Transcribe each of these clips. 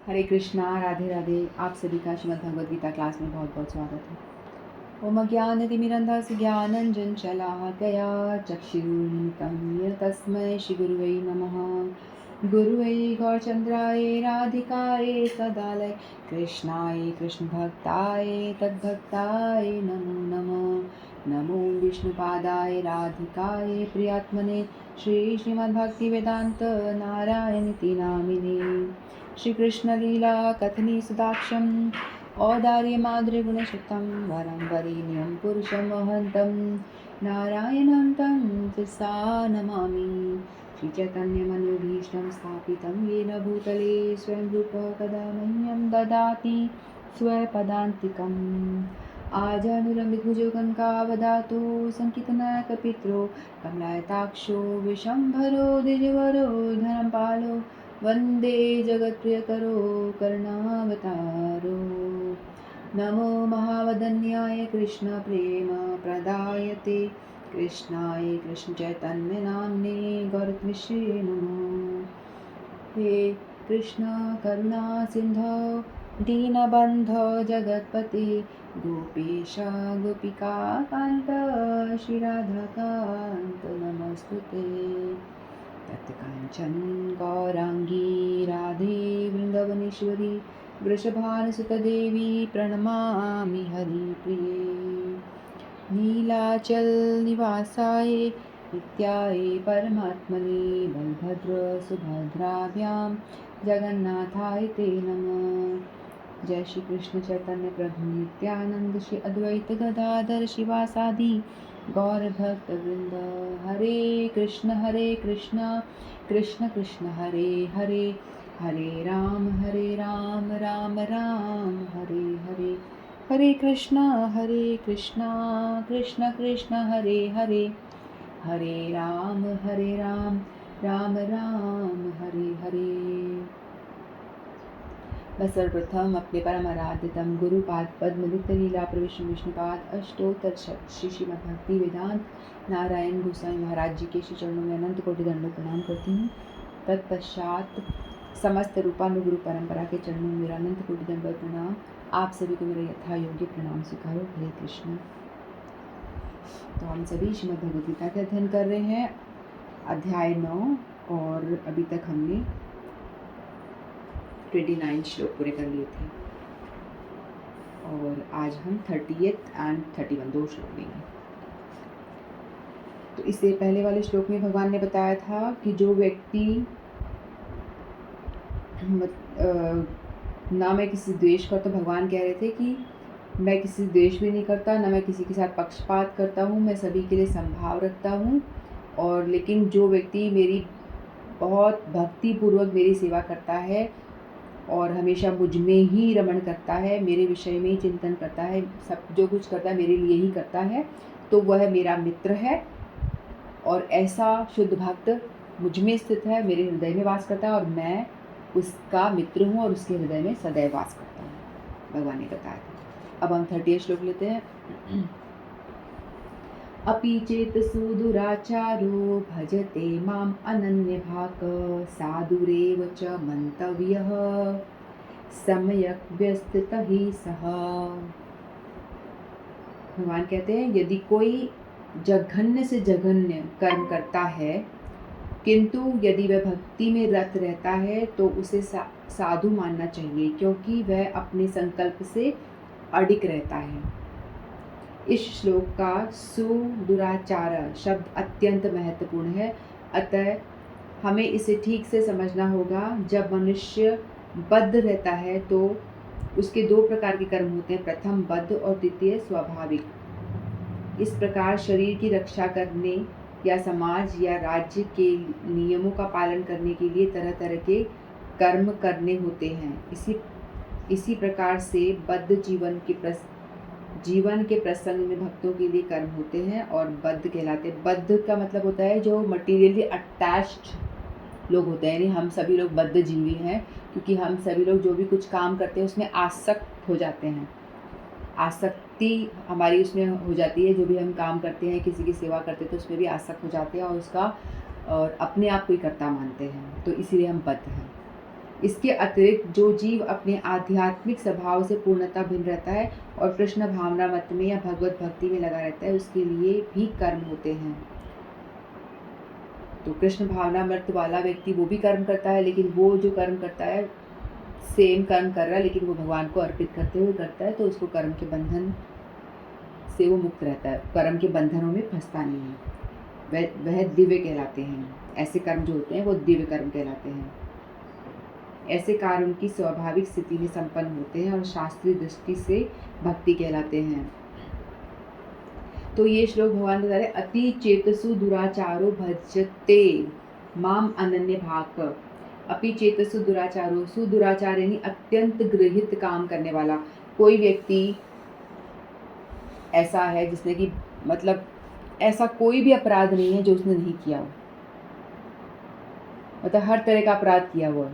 हरे कृष्णा, राधे राधे। आप सभी का श्रीमद् भगवद गीता क्लास में बहुत बहुत स्वागत है। ओम अज्ञानतिमिरन्धस्य ज्ञानञ्जनशलाकया चक्षुरुन्मिलितं येन तस्मै श्रीगुरुवे नमः। गुरुवे गौरचन्द्राय राधिकाय तदालय कृष्णाय कृष्णभक्ताय तद्भक्ताय नमो नमः। नमो विष्णुपादाय राधिकाय प्रियात्मने श्रीमद्भक्तिवेदान्त नारायणीति नामिने। श्रीकृष्णलीला कथनी सुदाक्षं औदार्यमाधुर्यगुणशतं वरं वरेण्यं पुरुषं महन्तं नारायणं तं शिरसा नमामि। श्रीचैतन्यमनोभीष्टं स्थापितं येन भूतले स्वयं रूपः कदा मह्यं ददाति स्वपदान्तिकम्। आजानुलम्बितभुजो कनकावदातो सङ्कीर्तनायकपितरो कमलायताक्षो विशम्भरो द्विजवरो धर्मपालो वन्दे जगत्प्रियकरो करुणावतारो। नमो महावदन्याय कृष्णप्रेम प्रदायते कृष्णाय कृष्णचैतन्यनाम्ने गौरत्मिषे नमो। हे कृष्ण करुणा सिन्धो दीनबन्धो जगत्पते गोपेश गोपिका कान्त श्रीराधाकान्त नमस्तुते। तप्तकाञ्चन गौराङ्गी राधे वृन्दावनेश्वरी वृषभानुसुतदेवी प्रणमामि हरिप्रिये। नीलाचल निवासाय नित्याय परमात्मने बलभद्र सुभद्राभ्यां जगन्नाथाय ते नमः। जय श्री कृष्ण चैतन्य प्रभु नित्यानंद श्री अद्वैत गदाधर शिवासादि गौर भक्त वृंद। हरे कृष्ण कृष्ण कृष्ण हरे हरे, हरे राम राम राम हरे हरे। हरे कृष्ण कृष्ण कृष्ण हरे हरे, हरे राम राम राम हरे हरे। मैं सर्वप्रथम अपने परम आराध्यतम गुरुपाद पद्मलिप्त लीला प्रविष्ट विष्णुपाद अष्टोत्तर श्री श्रीमद् भक्ति वेदांत नारायण गोसाई महाराज जी के श्री चरणों में अनंत कोटि दंडों प्रणाम करती हूँ। तत्पश्चात समस्त रूपानुगुरु परंपरा के चरणों में मेरा अनंत कोटि दंडों प्रणाम। आप सभी को मेरा यथा योग्य प्रणाम स्वीकारो। हरे कृष्ण। तो हम सभी श्रीमद् भगवद गीता के अध्ययन कर रहे हैं, अध्याय 9, और अभी तक हमने 29 श्लोक पूरे कर लिए थे और आज हम 30th and 31 दो श्लोक लेंगे। तो इससे पहले वाले श्लोक में भगवान ने बताया था कि जो व्यक्ति ना मैं किसी द्वेष करता, भगवान कह रहे थे कि मैं किसी द्वेष भी नहीं करता, ना मैं किसी के साथ पक्षपात करता हूँ, मैं सभी के लिए संभाव रखता हूँ। और लेकिन जो व्यक्ति मेरी बहुत भक्तिपूर्वक मेरी सेवा करता है और हमेशा मुझ में ही रमण करता है, मेरे विषय में ही चिंतन करता है, सब जो कुछ करता है मेरे लिए ही करता है, तो वह मेरा मित्र है। और ऐसा शुद्ध भक्त मुझ में स्थित है, मेरे हृदय में वास करता है और मैं उसका मित्र हूँ और उसके हृदय में सदैव वास करता हूँ, भगवान ने बताया था। अब हम 30 श्लोक लेते हैं। अपि चेत सुदुराचारो भजते माम अनन्यभाक् साधुरेव च मंतव्यः सम्यक् व्यवस्थित ही सः। भगवान कहते हैं यदि कोई जघन्य से जघन्य कर्म करता है किंतु यदि वह भक्ति में रत रहता है तो उसे साधु मानना चाहिए, क्योंकि वह अपने संकल्प से अडिग रहता है। इस श्लोक का सुदुराचार शब्द अत्यंत महत्वपूर्ण है, अतः हमें इसे ठीक से समझना होगा। जब मनुष्य बद्ध रहता है तो उसके दो प्रकार के कर्म होते हैं, प्रथम बद्ध और द्वितीय स्वाभाविक। इस प्रकार शरीर की रक्षा करने या समाज या राज्य के नियमों का पालन करने के लिए तरह तरह के कर्म करने होते हैं। इसी प्रकार से बद्ध जीवन के प्रसंग में भक्तों के लिए कर्म होते हैं और बद्ध कहलाते हैं। बद्ध का मतलब होता है जो मटीरियली अटैच्ड लोग होते हैं, यानी हम सभी लोग बद्ध जीवी हैं, क्योंकि हम सभी लोग जो भी कुछ काम करते हैं उसमें आसक्त हो जाते हैं। आसक्ति हमारी उसमें हो जाती है, जो भी हम काम करते हैं, किसी की सेवा करते हैं तो उसमें भी आसक्त हो जाते हैं और अपने आप को ही कर्ता मानते हैं, तो इसीलिए हम बद्ध हैं। इसके अतिरिक्त जो जीव अपने आध्यात्मिक स्वभाव से पूर्णतः भिन्न रहता है और कृष्ण भावना मत में या भगवत भक्ति में लगा रहता है, उसके लिए भी कर्म होते हैं। तो कृष्ण भावना मत वाला व्यक्ति वो भी कर्म करता है, लेकिन वो जो कर्म करता है सेम कर्म कर रहा है, लेकिन वो भगवान को अर्पित करते हुए करता है, तो उसको कर्म के बंधन से वो मुक्त रहता है, कर्म के बंधनों में फंसता नहीं है। वह दिव्य कहलाते हैं। ऐसे कर्म जो होते हैं वो दिव्य कर्म कहलाते हैं। ऐसे कार्य उनकी स्वाभाविक स्थिति में संपन्न होते हैं और शास्त्रीय दृष्टि से भक्ति कहलाते हैं। तो ये श्लोक भगवान बता रहे, अति चेतसु दुराचारो भजते माम अनन्य भाक। अपि चेतसु दुराचारो, सुदुराचार यानी अत्यंत गृहित काम करने वाला। कोई व्यक्ति ऐसा है जिसने कि मतलब ऐसा कोई भी अपराध नहीं है जो उसने नहीं किया हो, मतलब हर तरह का अपराध किया हुआ।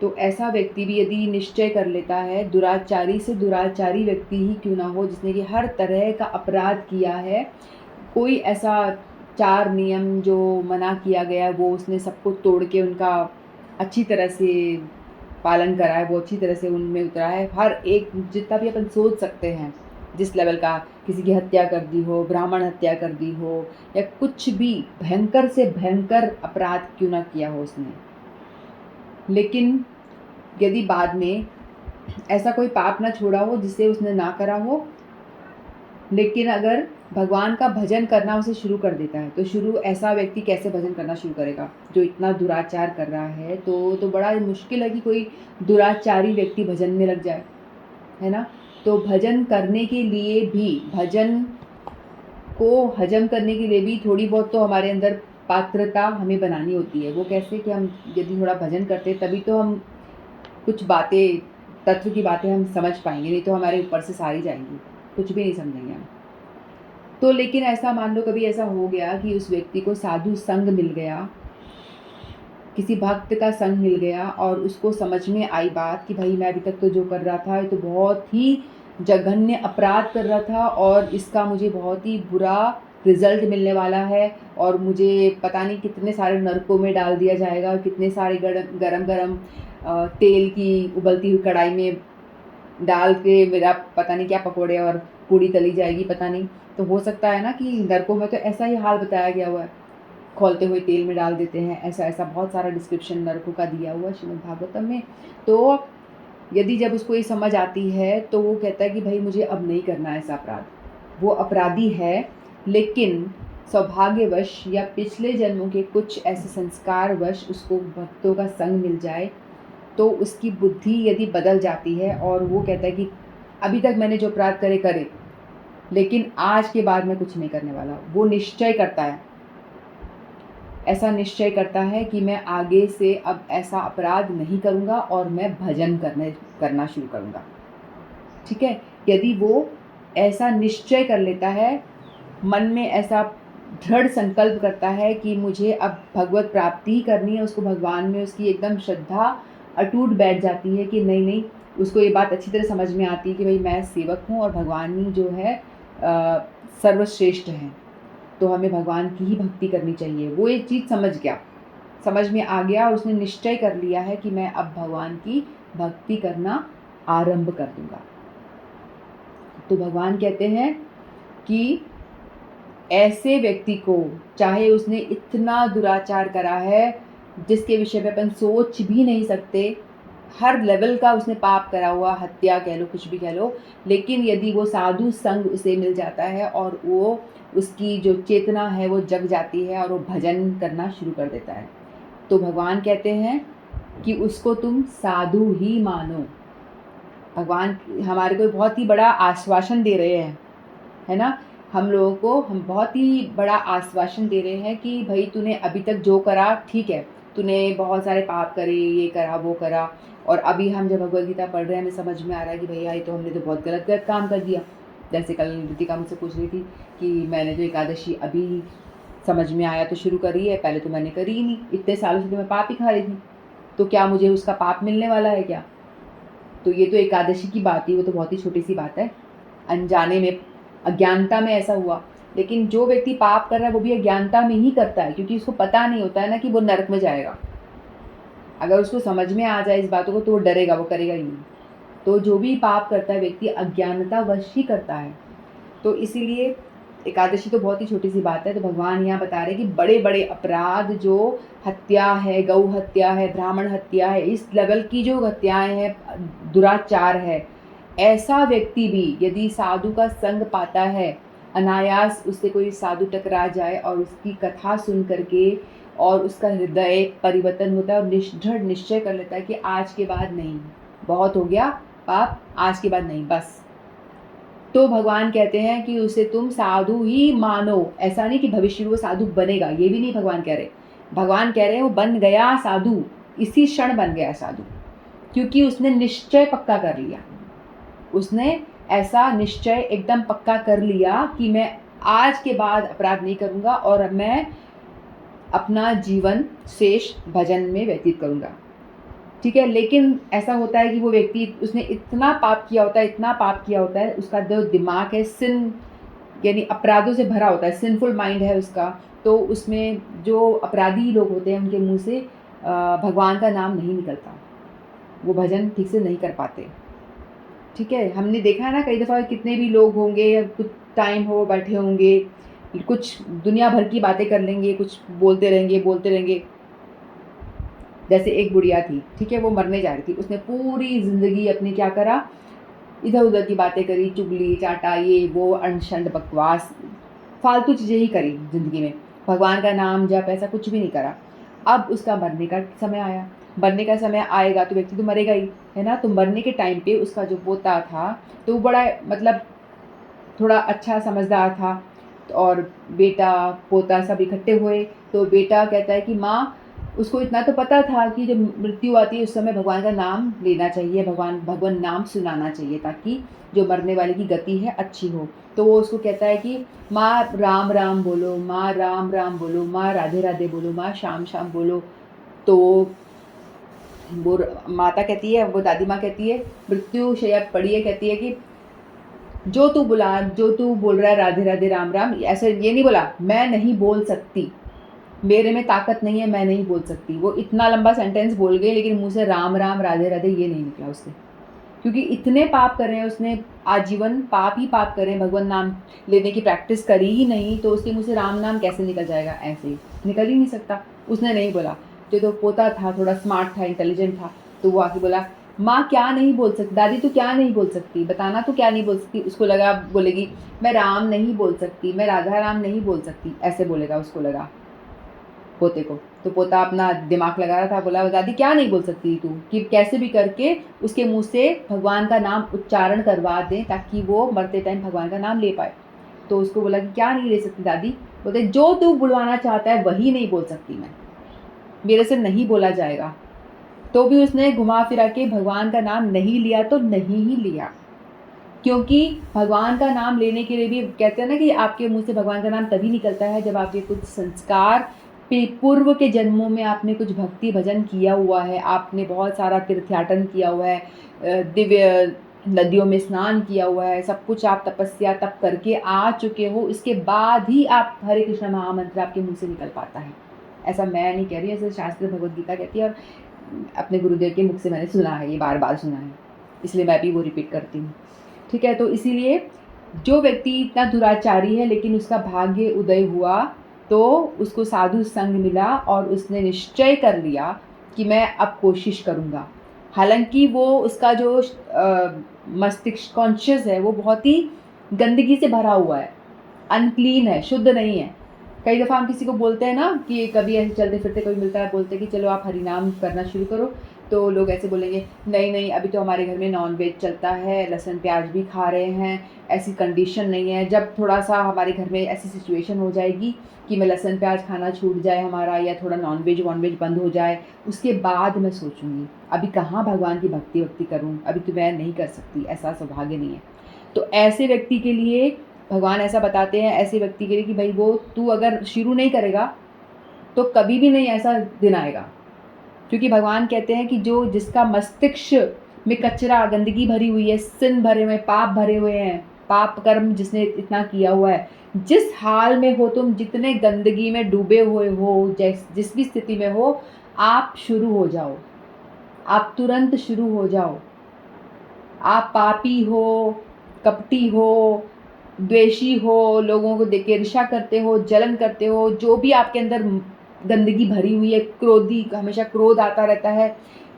तो ऐसा व्यक्ति भी यदि निश्चय कर लेता है, दुराचारी से दुराचारी व्यक्ति ही क्यों ना हो, जिसने कि हर तरह का अपराध किया है, कोई ऐसा 4 नियम जो मना किया गया है वो उसने सबको तोड़ के उनका अच्छी तरह से पालन करा है, वो अच्छी तरह से उनमें उतरा है। हर एक जितना भी अपन सोच सकते हैं, जिस लेवल का, किसी की हत्या कर दी हो, ब्राह्मण हत्या कर दी हो, या कुछ भी भयंकर से भयंकर अपराध क्यों ना किया हो उसने, लेकिन यदि बाद में ऐसा कोई पाप ना छोड़ा हो जिसे उसने ना करा हो, लेकिन अगर भगवान का भजन करना उसे शुरू कर देता है, तो शुरू ऐसा व्यक्ति कैसे भजन करना शुरू करेगा जो इतना दुराचार कर रहा है। तो बड़ा मुश्किल है कि कोई दुराचारी व्यक्ति भजन में लग जाए, है ना। तो भजन करने के लिए भी, भजन को हजम करने के लिए भी थोड़ी बहुत तो हमारे अंदर पात्रता हमें बनानी होती है। वो कैसे कि हम यदि थोड़ा भजन करते तभी तो हम कुछ बातें, तत्व की बातें हम समझ पाएंगे, नहीं तो हमारे ऊपर से सारी जाएंगी, कुछ भी नहीं समझेंगे हम। तो लेकिन ऐसा मान लो कभी ऐसा हो गया कि उस व्यक्ति को साधु संग मिल गया, किसी भक्त का संग मिल गया, और उसको समझ में आई बात कि भाई मैं अभी तक तो जो कर रहा था ये तो बहुत ही जघन्य अपराध कर रहा था, और इसका मुझे बहुत ही बुरा रिजल्ट मिलने वाला है, और मुझे पता नहीं कितने सारे नरकों में डाल दिया जाएगा, और कितने सारे गरम गरम तेल की उबलती हुई कढ़ाई में डाल के मेरा पता नहीं क्या पकोड़े और पूड़ी तली जाएगी, पता नहीं। तो हो सकता है ना कि नरकों में तो ऐसा ही हाल बताया गया हुआ है, खोलते हुए तेल में डाल देते हैं, ऐसा ऐसा बहुत सारा डिस्क्रिप्शन नरकों का दिया हुआ है श्रीमद् भागवतम में। तो यदि जब उसको ये समझ आती है तो वो कहता है कि भाई मुझे अब नहीं करना ऐसा अपराध। वो अपराधी है, लेकिन सौभाग्यवश या पिछले जन्मों के कुछ ऐसे संस्कारवश उसको भक्तों का संग मिल जाए, तो उसकी बुद्धि यदि बदल जाती है और वो कहता है कि अभी तक मैंने जो अपराध करे, लेकिन आज के बाद मैं कुछ नहीं करने वाला। वो निश्चय करता है, ऐसा निश्चय करता है कि मैं आगे से अब ऐसा अपराध नहीं करूँगा और मैं भजन करना शुरू करूँगा। ठीक है, यदि वो ऐसा निश्चय कर लेता है, मन में ऐसा दृढ़ संकल्प करता है कि मुझे अब भगवत प्राप्ति ही करनी है, उसको भगवान में उसकी एकदम श्रद्धा अटूट बैठ जाती है कि नहीं, उसको ये बात अच्छी तरह समझ में आती है कि भाई मैं सेवक हूँ और भगवान ही जो है सर्वश्रेष्ठ है, तो हमें भगवान की ही भक्ति करनी चाहिए। वो एक चीज़ समझ में आ गया, और उसने निश्चय कर लिया है कि मैं अब भगवान की भक्ति करना आरंभ कर दूंगा। तो भगवान कहते हैं कि ऐसे व्यक्ति को, चाहे उसने इतना दुराचार करा है जिसके विषय में अपन सोच भी नहीं सकते, हर लेवल का उसने पाप करा हुआ, हत्या कह लो, कुछ भी कह लो, लेकिन यदि वो साधु संग उसे मिल जाता है और वो उसकी जो चेतना है वो जग जाती है और वो भजन करना शुरू कर देता है, तो भगवान कहते हैं कि उसको तुम साधु ही मानो। भगवान हमारे को बहुत ही बड़ा आश्वासन दे रहे हैं, है ना। हम लोगों को हम बहुत ही बड़ा आश्वासन दे रहे हैं कि भाई तूने अभी तक जो करा ठीक है, तूने बहुत सारे पाप करे, ये करा वो करा, और अभी हम जब भगवद गीता पढ़ रहे हैं हमें समझ में आ रहा है कि भैया ये तो हमने तो बहुत गलत काम कर दिया। जैसे कल ऋतिका मुझसे पूछ रही थी कि मैंने जो एकादशी अभी समझ में आया तो शुरू करी है, पहले तो मैंने करी ही नहीं, इतने सालों से तो मैं पाप ही खा रही थी, तो क्या मुझे उसका पाप मिलने वाला है क्या। तो ये तो एकादशी की बात ही, वो तो बहुत ही छोटी सी बात है, अनजाने में, अज्ञानता में ऐसा हुआ। लेकिन जो व्यक्ति पाप कर रहा है वो भी अज्ञानता में ही करता है, क्योंकि उसको पता नहीं होता है ना कि वो नरक में जाएगा। अगर उसको समझ में आ जाए इस बातों को तो वो डरेगा, वो करेगा ही नहीं। तो जो भी पाप करता है व्यक्ति अज्ञानतावश ही करता है। तो इसीलिए एकादशी तो बहुत ही छोटी सी बात है, तो भगवान यहाँ बता रहे हैं कि बड़े बड़े अपराध जो हत्या है, गौ हत्या है, ब्राह्मण हत्या है, इस लेवल की जो हत्याएं हैं, दुराचार है, ऐसा व्यक्ति भी यदि साधु का संग पाता है, अनायास उससे कोई साधु टकरा जाए और उसकी कथा सुन करके और उसका हृदय परिवर्तन होता है और दृढ़ निश्चय कर लेता है कि आज के बाद नहीं, बहुत हो गया पाप, आज के बाद नहीं, बस, तो भगवान कहते हैं कि उसे तुम साधु ही मानो। ऐसा नहीं कि भविष्य में वो साधु बनेगा, ये भी नहीं भगवान कह रहे। भगवान कह रहे हैं वो बन गया साधु, इसी क्षण बन गया साधु, क्योंकि उसने निश्चय पक्का कर लिया। उसने ऐसा निश्चय एकदम पक्का कर लिया कि मैं आज के बाद अपराध नहीं करूँगा और मैं अपना जीवन शेष भजन में व्यतीत करूँगा। ठीक है, लेकिन ऐसा होता है कि वो व्यक्ति, उसने इतना पाप किया होता है, इतना पाप किया होता है, उसका जो दिमाग है सिन यानी अपराधों से भरा होता है, सिंफुल माइंड है उसका, तो उसमें जो अपराधी लोग होते हैं उनके मुंह से भगवान का नाम नहीं निकलता, वो भजन ठीक से नहीं कर पाते। ठीक है, हमने देखा है ना कई दफ़ा, कितने भी लोग होंगे, कुछ टाइम हो बैठे होंगे, कुछ दुनिया भर की बातें कर लेंगे, कुछ बोलते रहेंगे। जैसे एक बुढ़िया थी, ठीक है, वो मरने जा रही थी, उसने पूरी ज़िंदगी अपनी क्या करा, इधर उधर की बातें करी, चुगली चाटा, ये वो अनशंड बकवास, फालतू चीज़ें ही करी ज़िंदगी में, भगवान का नाम जप ऐसा कुछ भी नहीं करा। अब उसका मरने का समय आया, मरने का समय आएगा तो व्यक्ति तो मरेगा ही, है ना। तो मरने के टाइम पे उसका जो पोता था तो वो बड़ा मतलब थोड़ा अच्छा समझदार था, और बेटा पोता सब इकट्ठे हुए। तो बेटा कहता है कि माँ, उसको इतना तो पता था कि जब मृत्यु आती है उस समय भगवान का नाम लेना चाहिए, भगवान नाम सुनाना चाहिए, ताकि जो मरने वाले की गति है अच्छी हो। तो वो उसको कहता है कि माँ राम राम बोलो, माँ राम राम बोलो, माँ राधे राधे बोलो, माँ श्याम श्याम बोलो। तो वो माता कहती है, वो दादी माँ कहती है, मृत्यु शैया पड़ी है, कहती है कि जो तू बोल रहा है राधे राधे राम राम, ऐसे ये नहीं बोला, मैं नहीं बोल सकती, मेरे में ताकत नहीं है, मैं नहीं बोल सकती। वो इतना लंबा सेंटेंस बोल गई, लेकिन मुँह से राम राम राधे राधे ये नहीं निकला उससे, क्योंकि इतने पाप कर रहे हैं उसने, आजीवन पाप ही पाप कर रहे हैं, भगवान नाम लेने की प्रैक्टिस करी ही नहीं, तो उसके मुँह से राम नाम कैसे निकल जाएगा, ऐसे ही निकल ही नहीं सकता। उसने नहीं बोला। जो पोता था थोड़ा स्मार्ट था, इंटेलिजेंट था, तो वो आके बोला, माँ क्या नहीं बोल सकती, दादी तो क्या नहीं बोल सकती, बताना तो क्या नहीं बोल सकती। उसको लगा बोलेगी मैं राम नहीं बोल सकती, मैं राधा राम नहीं बोल सकती, ऐसे बोलेगा उसको लगा पोते को। तो पोता अपना दिमाग लगा रहा था, बोला दादी क्या नहीं बोल सकती तू, कि कैसे भी करके उसके मुंह से भगवान का नाम उच्चारण करवा दें, ताकि वो मरते टाइम भगवान का नाम ले पाए। तो उसको बोला कि क्या नहीं ले सकती दादी, बोलते जो तू बुलवाना चाहता है वही नहीं बोल सकती मैं, मेरे से नहीं बोला जाएगा। तो भी उसने घुमा फिरा के भगवान का नाम नहीं लिया, तो नहीं ही लिया, क्योंकि भगवान का नाम लेने के लिए भी कहते हैं ना कि आपके मुंह से भगवान का नाम तभी निकलता है जब आपके कुछ संस्कार, पूर्व के जन्मों में आपने कुछ भक्ति भजन किया हुआ है, आपने बहुत सारा तीर्थयाटन किया हुआ है, दिव्य नदियों में स्नान किया हुआ है, सब कुछ आप तपस्या तप करके आ चुके हो, इसके बाद ही आप हरे कृष्ण महामंत्र आपके मुंह से निकल पाता है। ऐसा मैं नहीं कह रही, ऐसे शास्त्र भगवद गीता कहती है, और अपने गुरुदेव के मुख से मैंने सुना है, ये बार बार सुना है, इसलिए मैं भी वो रिपीट करती हूँ। ठीक है, तो इसीलिए जो व्यक्ति इतना दुराचारी है लेकिन उसका भाग्य उदय हुआ, तो उसको साधु संग मिला और उसने निश्चय कर लिया कि मैं अब कोशिश करूँगा। हालांकि वो उसका जो मस्तिष्क कॉन्शियस है वो बहुत ही गंदगी से भरा हुआ है, अनक्लीन है, शुद्ध नहीं है। कई दफ़ा हम किसी को बोलते हैं ना कि कभी ऐसे चलते फिरते कोई मिलता है, बोलते हैं कि चलो आप हरिनाम करना शुरू करो, तो लोग ऐसे बोलेंगे नहीं नहीं अभी तो हमारे घर में नॉन वेज चलता है, लहसुन प्याज भी खा रहे हैं, ऐसी कंडीशन नहीं है। जब थोड़ा सा हमारे घर में ऐसी सिचुएशन हो जाएगी कि मैं लहसुन प्याज खाना छूट जाए हमारा, या थोड़ा नॉन वेज बंद हो जाए, उसके बाद मैं सोचूंगी। अभी कहाँ भगवान की भक्ति करूँ, अभी तो मैं नहीं कर सकती, ऐसा सौभाग्य नहीं है। तो ऐसे व्यक्ति के लिए भगवान ऐसा बताते हैं, ऐसे व्यक्ति के लिए कि भाई वो तू अगर शुरू नहीं करेगा तो कभी भी नहीं ऐसा दिन आएगा। क्योंकि भगवान कहते हैं कि जो जिसका मस्तिष्क में कचरा गंदगी भरी हुई है, सिन भरे हुए, पाप भरे हुए हैं, पाप कर्म जिसने इतना किया हुआ है, जिस हाल में हो तुम, जितने गंदगी में डूबे हुए हो, जिस भी स्थिति में हो, आप शुरू हो जाओ, आप तुरंत शुरू हो जाओ। आप पापी हो, कपटी हो, द्वेषी हो, लोगों को देख के ईर्ष्या करते हो, जलन करते हो, जो भी आपके अंदर गंदगी भरी हुई है, क्रोधी, हमेशा क्रोध आता रहता है,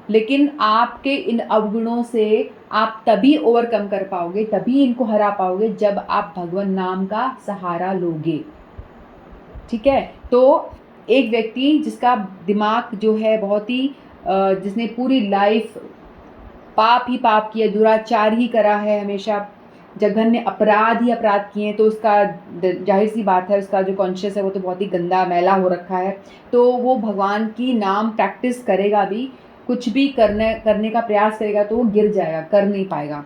लेकिन आपके इन अवगुणों से आप तभी ओवरकम कर पाओगे, तभी इनको हरा पाओगे जब आप भगवान नाम का सहारा लोगे। ठीक है, तो एक व्यक्ति जिसका दिमाग जो है बहुत ही जिसने पूरी लाइफ पाप ही पाप किया, दुराचार ही करा है, हमेशा जघन्य अपराध ही अपराध किए हैं, तो उसका जाहिर सी बात है उसका जो कॉन्शियस है वो तो बहुत ही गंदा मैला हो रखा है। तो वो भगवान की नाम प्रैक्टिस करेगा भी, कुछ भी करने का प्रयास करेगा तो वो गिर जाएगा, कर नहीं पाएगा।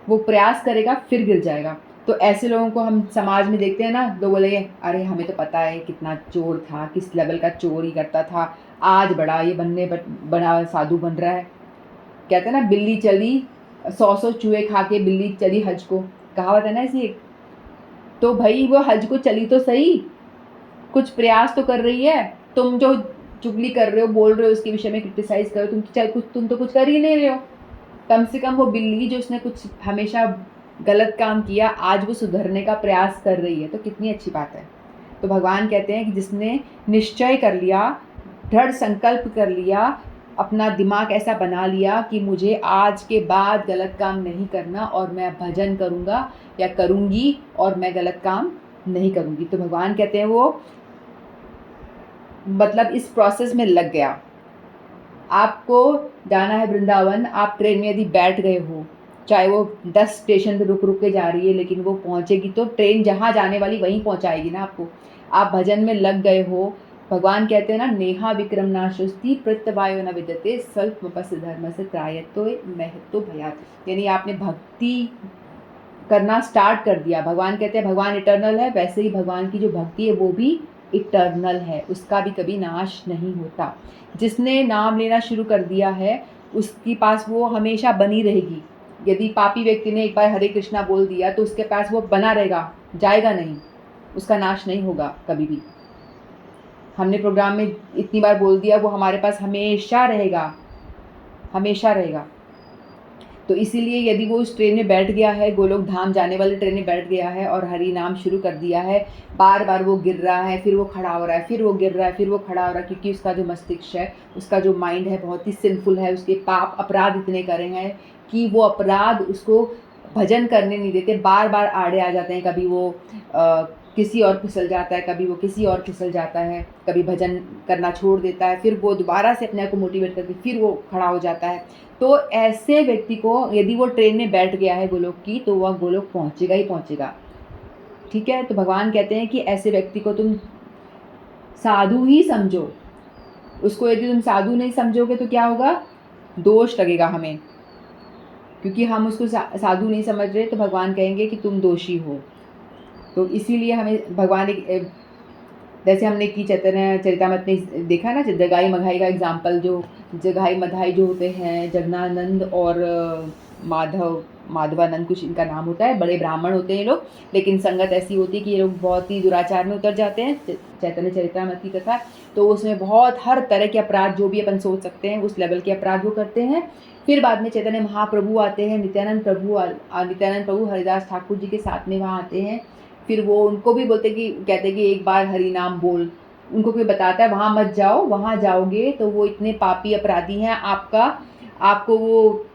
वो प्रयास करेगा फिर गिर जाएगा। तो ऐसे लोगों को हम समाज में देखते हैं ना, लोग बोले अरे हमें तो पता है कितना चोर था, किस लेवल का चोर ही करता था, आज बड़ा ये बड़ा साधु बन रहा है। कहते हैं ना, बिल्ली चली 100 चूहे खा के बिल्ली चली हज को, कहावत है ना ऐसी एक। तो भाई वो हज को चली तो सही, कुछ प्रयास तो कर रही है। तुम जो चुगली कर रहे हो, बोल रहे हो, उसके विषय में क्रिटिसाइज कर रहे हो, तुम तो कुछ कर ही नहीं रहे हो। कम से कम वो बिल्ली जो उसने कुछ हमेशा गलत काम किया, आज वो सुधरने का प्रयास कर रही है, तो कितनी अच्छी बात है। तो भगवान कहते हैं कि जिसने निश्चय कर लिया, दृढ़ संकल्प कर लिया, अपना दिमाग ऐसा बना लिया कि मुझे आज के बाद गलत काम नहीं करना और मैं भजन करूँगा या करूँगी और मैं गलत काम नहीं करूँगी, तो भगवान कहते हैं वो मतलब इस प्रोसेस में लग गया। आपको जाना है वृंदावन, आप ट्रेन में यदि बैठ गए हो, चाहे वो 10 स्टेशन पे रुक रुक के जा रही है, लेकिन वो पहुँचेगी तो ट्रेन जहाँ जाने वाली वहीं पहुँचाएगी ना आपको। आप भजन में लग गए हो, भगवान कहते हैं ना, नेहा विक्रम नाशुस्ति प्रत्यवायो न विद्यते स्वल्पमपस्य धर्म से त्रायतो महत्तो भयात्। यानी आपने भक्ति करना स्टार्ट कर दिया। भगवान कहते हैं भगवान इटर्नल है, वैसे ही भगवान की जो भक्ति है वो भी इटर्नल है, उसका भी कभी नाश नहीं होता। जिसने नाम लेना शुरू कर दिया है उसके पास वो हमेशा बनी रहेगी। यदि पापी व्यक्ति ने एक बार हरे कृष्णा बोल दिया तो उसके पास वो बना रहेगा, जाएगा नहीं, उसका नाश नहीं होगा कभी भी। हमने प्रोग्राम में इतनी बार बोल दिया, वो हमारे पास हमेशा रहेगा, हमेशा रहेगा। तो इसीलिए यदि वो उस ट्रेन में बैठ गया है, गोलोक धाम जाने वाले ट्रेन में बैठ गया है और हरि नाम शुरू कर दिया है, बार बार वो गिर रहा है, फिर वो खड़ा हो रहा है, फिर वो गिर रहा है, फिर वो खड़ा हो रहा है, क्योंकि उसका जो मस्तिष्क है, उसका जो माइंड है बहुत ही सिंफुल है, उसके पाप अपराध इतने करे हैं कि वो अपराध उसको भजन करने नहीं देते, बार बार आड़े आ जाते हैं। कभी वो किसी और फिसल जाता है, कभी वो किसी और फिसल जाता है, कभी भजन करना छोड़ देता है, फिर वो दोबारा से अपने आप को मोटिवेट करके फिर वो खड़ा हो जाता है। तो ऐसे व्यक्ति को यदि वो ट्रेन में बैठ गया है गोलोक की, तो वह गोलोक पहुंचेगा ही पहुंचेगा। ठीक है, तो भगवान कहते हैं कि ऐसे व्यक्ति को तुम साधु ही समझो। उसको यदि तुम साधु नहीं समझोगे तो क्या होगा, दोष लगेगा हमें, क्योंकि हम उसको साधु नहीं समझ रहे, तो भगवान कहेंगे कि तुम दोषी हो। तो इसीलिए हमें भगवान एक, जैसे हमने की चैतन्य चरितामृत में देखा ना, जगाई मघाई का एग्जाम्पल, जो जगाई मधाई जो होते हैं, जगनानंद और माधवानंद कुछ इनका नाम होता है, बड़े ब्राह्मण होते हैं ये लोग, लेकिन संगत ऐसी होती है कि ये लोग बहुत ही दुराचार में उतर जाते हैं। चैतन्य चरितामृत की कथा, तो उसमें बहुत हर तरह के अपराध जो भी अपन सोच सकते हैं उस लेवल के अपराध वो करते हैं। फिर बाद में चैतन्य महाप्रभु आते हैं, नित्यानंद प्रभु हरिदास ठाकुर जी के साथ में वहाँ आते हैं। फिर वो उनको भी बोलते कि, कहते कि एक बार हरि नाम बोल, उनको कोई बताता है वहाँ मत जाओ, वहाँ जाओगे तो वो इतने पापी अपराधी हैं, आपको वो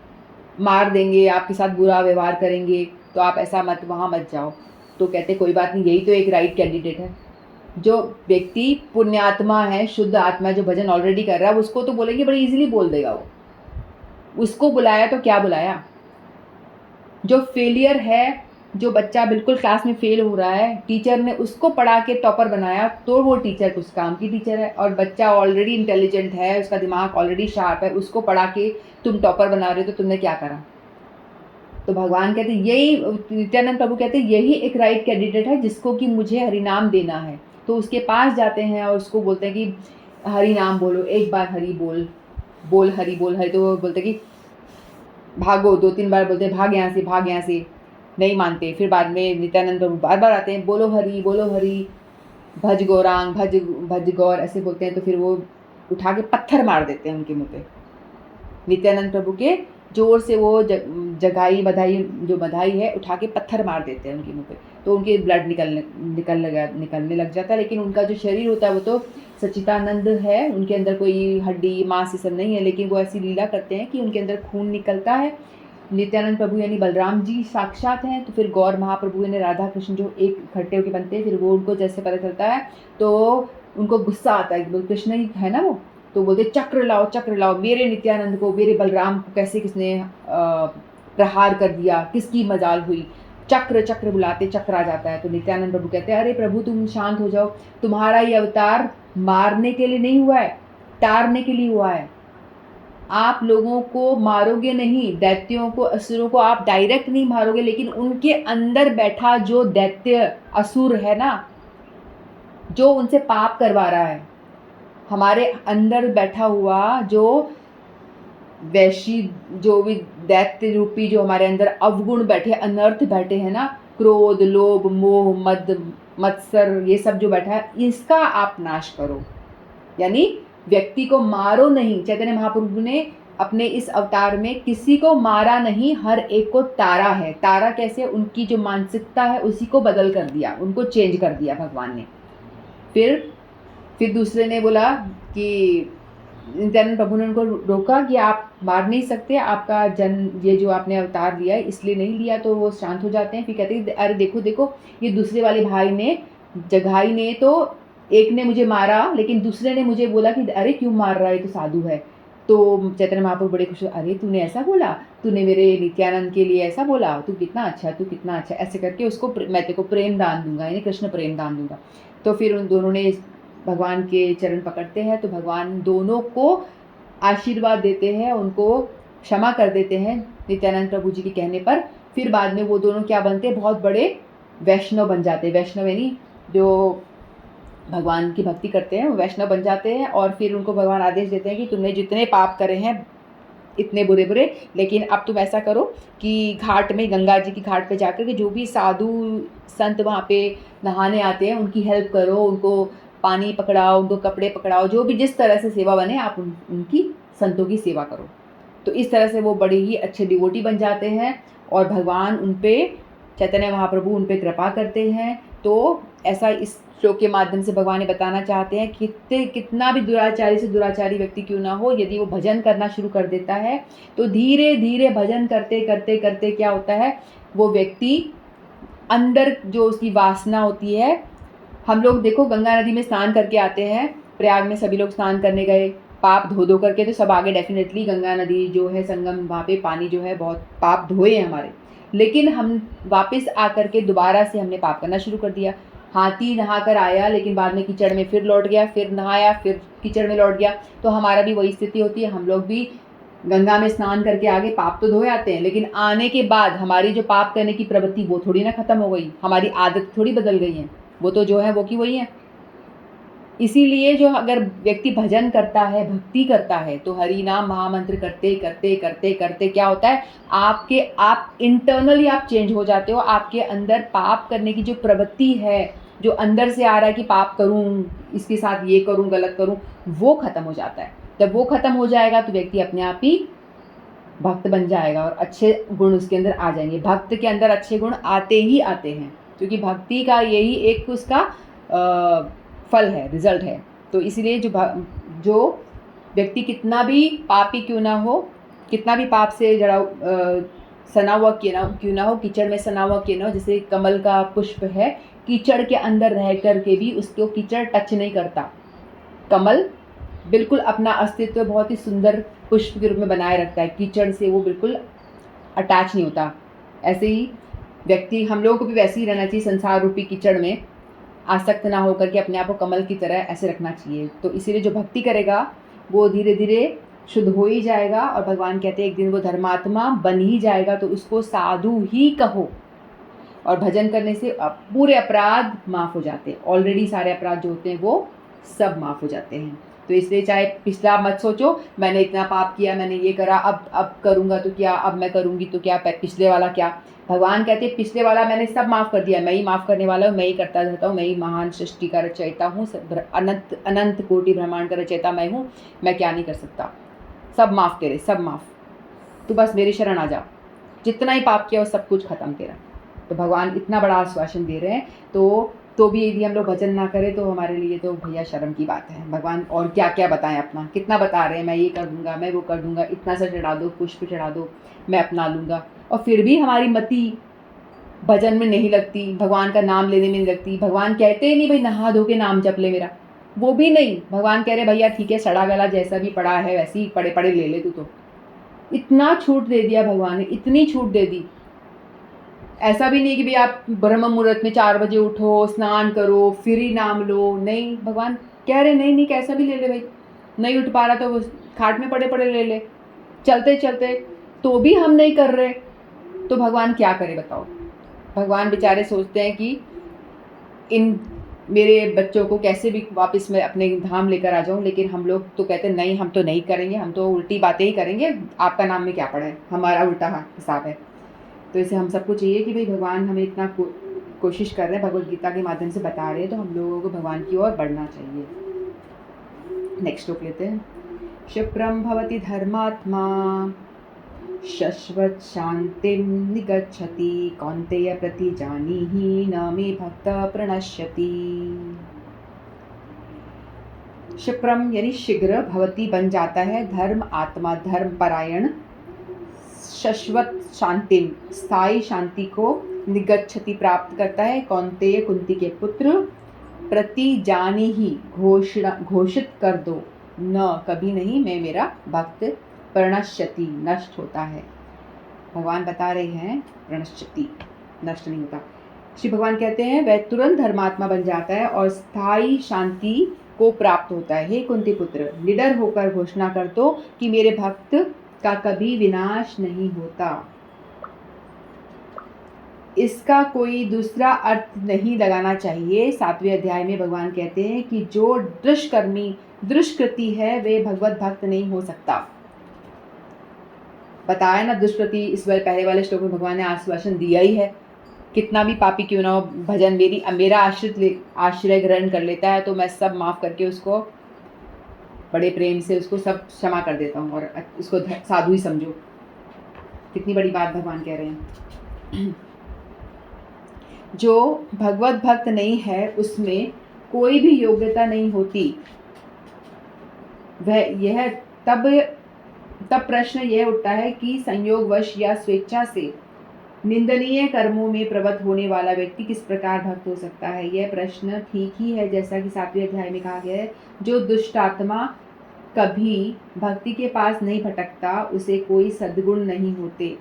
मार देंगे, आपके साथ बुरा व्यवहार करेंगे, तो आप ऐसा मत, वहाँ मत जाओ। तो कहते कोई बात नहीं, यही तो एक राइट कैंडिडेट है। जो व्यक्ति पुण्यात्मा है, शुद्ध आत्मा, जो भजन ऑलरेडी कर रहा है, उसको तो बोलेंगे बड़ी इजीली बोल देगा वो। उसको बुलाया तो क्या बुलाया। जो फेलियर है, जो बच्चा बिल्कुल क्लास में फेल हो रहा है, टीचर ने उसको पढ़ा के टॉपर बनाया तो वो टीचर कुछ काम की टीचर है। और बच्चा ऑलरेडी इंटेलिजेंट है, उसका दिमाग ऑलरेडी शार्प है, उसको पढ़ा के तुम टॉपर बना रहे हो, तो तुमने क्या करा। तो भगवान कहते यही, नित्यानंद प्रभु कहते यही एक राइट कैंडिडेट है जिसको कि मुझे हरिनाम देना है। तो उसके पास जाते हैं और उसको बोलते हैं कि हरि नाम बोलो, एक बार हरि बोल, बोल हरि, बोल हरि। तो वो बोलते कि भागो, 2-3 बार बोलते हैं भाग यहाँ से, भाग यहाँ से। नहीं मानते। फिर बाद में नित्यानंद प्रभु बार बार आते हैं, बोलो हरि, भज गौरांग, भज भज गौर, ऐसे बोलते हैं। तो फिर वो उठा के पत्थर मार देते हैं उनके मुंह पे। नित्यानंद प्रभु के जोर से वो जगाई बधाई जो बधाई है उठा के पत्थर मार देते हैं उनके मुंह पे, तो उनके ब्लड निकलने लग जाता है। लेकिन उनका जो शरीर होता है वो तो सच्चिदानंद है, उनके अंदर कोई हड्डी मांस ये सब नहीं है, लेकिन वो ऐसी लीला करते हैं कि उनके अंदर खून निकलता है। नित्यानंद प्रभु यानी बलराम जी साक्षात हैं, तो फिर गौर महाप्रभु यानी राधा कृष्ण जो एक इकट्ठे होकर बनते हैं, फिर वो उनको जैसे पता चलता है तो उनको गुस्सा आता है, बोल कृष्ण ही है ना वो, तो बोलते चक्र लाओ, मेरे नित्यानंद को, मेरे बलराम को कैसे किसने प्रहार कर दिया, किसकी मजाल हुई। चक्र बुलाते, चक्र आ जाता है। तो नित्यानंद प्रभु कहते हैं, अरे प्रभु तुम शांत हो जाओ, तुम्हारा ये अवतार मारने के लिए नहीं हुआ है, तारने के लिए हुआ है। आप लोगों को मारोगे नहीं, दैत्यों को असुरों को आप डायरेक्ट नहीं मारोगे, लेकिन उनके अंदर बैठा जो दैत्य असुर है ना, जो उनसे पाप करवा रहा है, हमारे अंदर बैठा हुआ जो वैशी जो भी दैत्य रूपी जो हमारे अंदर अवगुण बैठे, अनर्थ बैठे हैं ना, क्रोध, लोभ, मोह, मद, मत्सर, ये सब जो बैठा है, इसका आप नाश करो। यानी व्यक्ति को मारो नहीं। चैतन्य महाप्रभु ने अपने इस अवतार में किसी को मारा नहीं, हर एक को तारा है। तारा कैसे? उनकी जो मानसिकता है उसी को बदल कर दिया, उनको चेंज कर दिया भगवान ने। फिर दूसरे ने बोला कि नित्यानंद प्रभु ने उनको रोका कि आप मार नहीं सकते, आपका जन्म ये जो आपने अवतार लिया है इसलिए नहीं लिया। तो वो शांत हो जाते हैं। फिर कहते हैं, अरे देखो ये दूसरे वाले भाई ने, जगाई ने, तो एक ने मुझे मारा, लेकिन दूसरे ने मुझे बोला कि अरे क्यों मार रहा है, तो साधु है। तो चैतन्य महाप्रभु बड़े खुश, अरे तूने ऐसा बोला, तूने मेरे नित्यानंद के लिए ऐसा बोला, तू कितना अच्छा, ऐसे करके उसको मैं तेरे को प्रेम दान दूंगा, यानी कृष्ण प्रेम दान दूंगा। तो फिर उन दोनों ने भगवान के चरण पकड़ते हैं, तो भगवान दोनों को आशीर्वाद देते हैं, उनको क्षमा कर देते हैं नित्यानंद प्रभु जी के कहने पर। फिर बाद में वो दोनों क्या बनते हैं, बहुत बड़े वैष्णव बन जाते हैं। वैष्णव यानी जो भगवान की भक्ति करते हैं वो वैष्णव बन जाते हैं। और फिर उनको भगवान आदेश देते हैं कि तुमने जितने पाप करे हैं इतने बुरे, लेकिन अब तुम ऐसा करो कि घाट में, गंगा जी की घाट पे जाकर के जो भी साधु संत वहाँ पे नहाने आते हैं उनकी हेल्प करो, उनको पानी पकड़ाओ, उनको कपड़े पकड़ाओ, जो भी जिस तरह से सेवा बने आप उनकी संतों की सेवा करो। तो इस तरह से वो बड़े ही अच्छे डिवोटी बन जाते हैं और भगवान उन पे, चैतन्य महाप्रभु उन पे कृपा करते हैं। तो ऐसा इस श्लोक के माध्यम से भगवान ये बताना चाहते हैं कि कितना भी दुराचारी से दुराचारी व्यक्ति क्यों ना हो, यदि वो भजन करना शुरू कर देता है तो धीरे धीरे भजन करते करते करते क्या होता है, वो व्यक्ति अंदर जो उसकी वासना होती है, हम लोग देखो गंगा नदी में स्नान करके आते हैं, प्रयाग में सभी लोग स्नान करने गए, पाप धो करके, तो सब आगे डेफिनेटली गंगा नदी जो है संगम, वहाँ पे पानी जो है बहुत पाप धोए हैं हमारे। लेकिन हम वापस आकर के दोबारा से हमने पाप करना शुरू कर दिया। हाथी नहा कर आया लेकिन बाद में कीचड़ में फिर लौट गया, फिर नहाया फिर कीचड़ में लौट गया। तो हमारा भी वही स्थिति होती है। हम लोग भी गंगा में स्नान करके आगे पाप तो धोए आते हैं, लेकिन आने के बाद हमारी जो पाप करने की प्रवृत्ति वो थोड़ी ना खत्म हो गई, हमारी आदत थोड़ी बदल गई है, वो तो जो है वो की वही है। इसीलिए जो अगर व्यक्ति भजन करता है, भक्ति करता है, तो हरि नाम महामंत्र करते करते करते करते क्या होता है, आप इंटरनली आप चेंज हो जाते हो। आपके अंदर पाप करने की जो प्रवृत्ति है, जो अंदर से आ रहा है कि पाप करूं, इसके साथ ये करूं, गलत करूं, वो खत्म हो जाता है। जब वो खत्म हो जाएगा तो व्यक्ति अपने आप ही भक्त बन जाएगा और अच्छे गुण उसके अंदर आ जाएंगे। भक्त के अंदर अच्छे गुण आते ही आते हैं, क्योंकि भक्ति का यही एक उसका फल है, रिजल्ट है। तो इसलिए जो व्यक्ति कितना भी पापी क्यों ना हो, कितना भी पाप से जड़ा सना हुआ क्यों ना हो, कीचड़ में सना हुआ क्यों ना हो, जैसे कमल का पुष्प है, कीचड़ के अंदर रह कर के भी उसको कीचड़ टच नहीं करता। कमल बिल्कुल अपना अस्तित्व बहुत ही सुंदर पुष्प के रूप में बनाए रखता है, कीचड़ से वो बिल्कुल अटैच नहीं होता। ऐसे ही व्यक्ति, हम लोगों को भी वैसे ही रहना चाहिए, संसार रूपी कीचड़ में आसक्त ना होकर के अपने आप को कमल की तरह ऐसे रखना चाहिए। तो इसीलिए जो भक्ति करेगा वो धीरे धीरे शुद्ध हो ही जाएगा। और भगवान कहते हैं एक दिन वो धर्मात्मा बन ही जाएगा, तो उसको साधु ही कहो। और भजन करने से पूरे अपराध माफ़ हो जाते हैं, ऑलरेडी सारे अपराध जो होते हैं वो सब माफ़ हो जाते हैं। तो इसलिए चाहे पिछला मत सोचो, मैंने इतना पाप किया, मैंने ये करा, अब करूँगा तो क्या, अब मैं करूँगी तो क्या, पिछले वाला क्या। भगवान कहते हैं पिछले वाला मैंने सब माफ़ कर दिया, मैं ही माफ़ करने वाला हूँ, मैं ही करता रहता हूँ, मैं ही महान सृष्टि का रचयिता हूँ, अनंत अनंत कोटि ब्रह्मांड का रचयिता मैं हूँ, मैं क्या नहीं कर सकता, सब माफ़ तेरे, सब माफ़, तू बस मेरी शरण आ जा, जितना ही पाप किया वो सब कुछ खत्म तेरा। तो भगवान इतना बड़ा आश्वासन दे रहे हैं, तो भी यदि हम लोग भजन ना करें तो हमारे लिए तो भैया शर्म की बात है। भगवान और क्या क्या बताएं, अपना कितना बता रहे हैं, मैं ये कर दूंगा, मैं वो कर दूंगा, इतना सा चढ़ा दो, पुष्प चढ़ा दो, मैं अपना लूँगा, और फिर भी हमारी मति भजन में नहीं लगती, भगवान का नाम लेने में नहीं लगती। भगवान कहते ही नहीं भाई नहा धो के नाम जप ले मेरा, वो भी नहीं। भगवान कह रहे भैया ठीक है, सड़ा गला जैसा भी पड़ा है वैसे ही पड़े पड़े ले ले तू। तो इतना छूट दे दिया भगवान ने, इतनी छूट दे दी। ऐसा भी नहीं कि भाई आप ब्रह्म मुहूर्त में 4 बजे उठो, स्नान करो, फिर ही नाम लो, नहीं। भगवान कह रहे नहीं नहीं, कैसा भी ले ले भाई, नहीं उठ पा रहा तो खाट में पड़े पड़े ले ले, चलते चलते तो भी हम नहीं कर रहे, तो भगवान क्या करे बताओ। भगवान बेचारे सोचते हैं कि इन मेरे बच्चों को कैसे भी वापस मैं अपने धाम लेकर आ जाऊं, लेकिन हम लोग तो कहते हैं नहीं, हम तो नहीं करेंगे, हम तो उल्टी बातें ही करेंगे, आपका नाम में क्या पड़ा है, हमारा उल्टा हिसाब है। तो इसे हम सबको चाहिए कि भाई भगवान हमें इतना कोशिश कर रहे हैं, भगवद गीता के माध्यम से बता रहे हैं, तो हम लोगों को भगवान की ओर बढ़ना चाहिए। नेक्स्ट श्लोक लेते हैं। क्षिप्रम भवति धर्मात्मा शश्वत शांतिं निगच्छति कौन्तेय प्रतिजानीहि न मे भक्त प्रणश्यति। क्षिप्रम यानी शीघ्र, भवती बन जाता है, धर्म आत्मा धर्म परायण, शाश्वत शांति स्थायी शांति को, निगच्छति प्राप्त करता है, कौन्तेय कुंती के पुत्र, प्रतिजानीहि घोषित कर दो, न कभी नहीं, मैं मेरा भक्त, प्रणश्यति नष्ट होता है। भगवान बता रहे हैं प्रणश्यति नष्ट नहीं होता। श्री भगवान कहते हैं वह तुरंत धर्मात्मा बन जाता है और स्थायी शांति को प्राप्त होता है। हे कुंती पुत्र, निडर होकर घोषणा कर दो कि मेरे भक्त का कभी विनाश नहीं होता। इसका कोई दूसरा अर्थ नहीं लगाना चाहिए। 7वें अध्याय में भगवान कहते हैं कि जो दुष्कर्मी दुष्कृति है वे भगवत भक्त नहीं हो सकता। बताया ना दुष्कृति, इस बार पहले वाले श्लोक में भगवान ने आश्वासन दिया ही है, कितना भी पापी क्यों ना हो, भजन मेरा आश्रय ग्रहण कर लेता है तो मैं सब माफ़ करके उसको बड़े प्रेम से उसको सब क्षमा कर देता हूँ और उसको साधु ही समझो। कितनी बड़ी बात भगवान कह रहे हैं। जो भगवत भक्त नहीं है उसमें कोई भी योग्यता नहीं होती। वह यह तब प्रश्न यह उठता है कि संयोगवश या स्वेच्छा से निंदनीय कर्मों में प्रवृत्त होने वाला व्यक्ति किस प्रकार भक्त हो सकता है। यह प्रश्न ठीक ही है, जैसा कि 7वें अध्याय में कहा गया है, जो दुष्ट आत्मा कभी भक्ति के पास नहीं भटकता उसे कोई सद्गुण नहीं होते।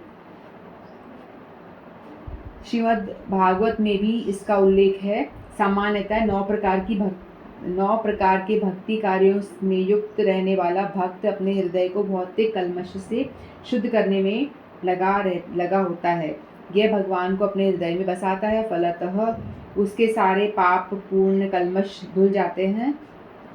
श्रीमद् भागवत में भी इसका उल्लेख है। सामान्यतः 9 प्रकार के भक्ति कार्यों में युक्त रहने वाला भक्त अपने हृदय को भौतिक कल्मश से शुद्ध करने में लगा होता है। यह भगवान को अपने हृदय में बसाता है, फलतः उसके सारे पाप पूर्ण कल्मश धुल जाते हैं।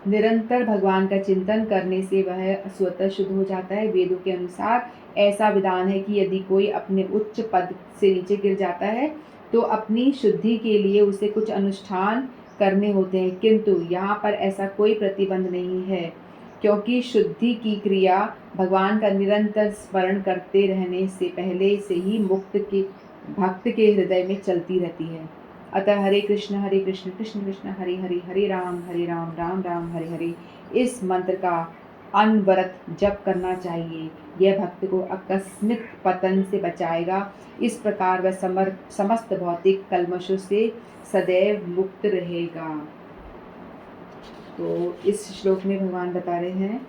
निरंतर भगवान का चिंतन करने से वह स्वतः शुद्ध हो जाता है। वेदों के अनुसार ऐसा विधान है कि यदि कोई अपने उच्च पद से नीचे गिर जाता है तो अपनी शुद्धि के लिए उसे कुछ अनुष्ठान करने होते हैं, किंतु यहाँ पर ऐसा कोई प्रतिबंध नहीं है, क्योंकि शुद्धि की क्रिया भगवान का निरंतर स्मरण करते रहने से पहले से ही भक्त के हृदय में चलती रहती है। अतः हरे कृष्ण कृष्ण कृष्ण हरे हरे, हरे राम राम राम हरे हरे, इस मंत्र का अनवरत जप करना चाहिए। यह भक्त को आकस्मिक पतन से बचाएगा। इस प्रकार वह समस्त भौतिक कल्मशों से सदैव मुक्त रहेगा। तो इस श्लोक में भगवान बता रहे हैं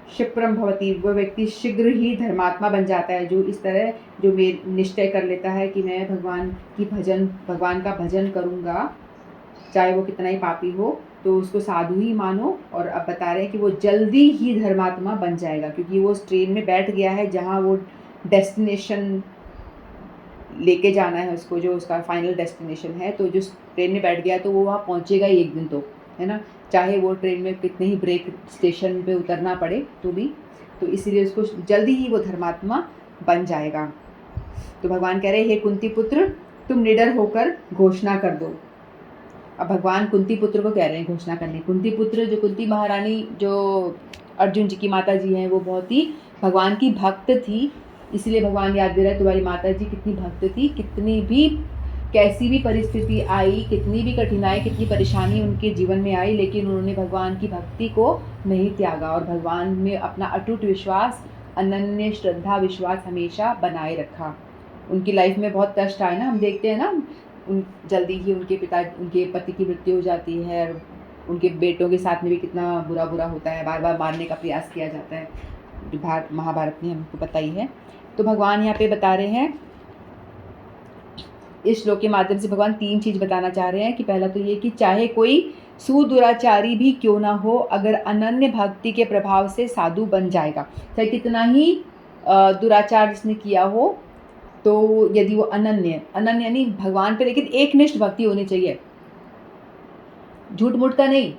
क्षिप्रम भवति, वह व्यक्ति शीघ्र ही धर्मात्मा बन जाता है जो इस तरह जो निश्चय कर लेता है कि मैं भगवान का भजन करूँगा, चाहे वो कितना ही पापी हो, तो उसको साधु ही मानो। और अब बता रहे हैं कि वो जल्दी ही धर्मात्मा बन जाएगा, क्योंकि वो उस ट्रेन में बैठ गया है जहाँ वो डेस्टिनेशन लेके जाना है उसको, जो उसका फाइनल डेस्टिनेशन है। तो जो ट्रेन में बैठ गया तो वो वहाँ पहुँचेगा ही एक दिन, तो है ना। चाहे वो ट्रेन में कितने ही ब्रेक स्टेशन पे उतरना पड़े तो भी, तो इसीलिए उसको जल्दी ही वो धर्मात्मा बन जाएगा। तो भगवान कह रहे हे कुंती पुत्र, तुम निडर होकर घोषणा कर दो। अब भगवान कुंती पुत्र को कह रहे हैं घोषणा करने। कुंती पुत्र जो कुंती महारानी जो अर्जुन जी की माता जी हैं, वो बहुत ही भगवान की भक्त थी, इसलिए भगवान याद दे रहा है तुम्हारी माता जी कितनी भक्त थी, कितनी भी कैसी भी परिस्थिति आई, कितनी भी कठिनाई, कितनी परेशानी उनके जीवन में आई, लेकिन उन्होंने भगवान की भक्ति को नहीं त्यागा और भगवान में अपना अटूट विश्वास, अनन्य श्रद्धा विश्वास हमेशा बनाए रखा। उनकी लाइफ में बहुत कष्ट आए ना, हम देखते हैं ना, जल्दी ही उनके पति की मृत्यु हो जाती है, उनके बेटों के साथ में भी कितना बुरा बुरा होता है, बार बार मारने का प्रयास किया जाता है, महाभारत में हमको पता ही है। तो भगवान यहाँ पे बता रहे हैं, इस श्लोक के माध्यम से भगवान 3 चीज़ बताना चाह रहे हैं कि पहला तो ये कि चाहे कोई सुदुराचारी भी क्यों ना हो, अगर अनन्य भक्ति के प्रभाव से साधु बन जाएगा। चाहे कितना ही दुराचार जिसने किया हो, तो यदि वो अनन्य यानी भगवान पे लेकिन एकनिष्ठ भक्ति होनी चाहिए, झूठ मूठ का नहीं,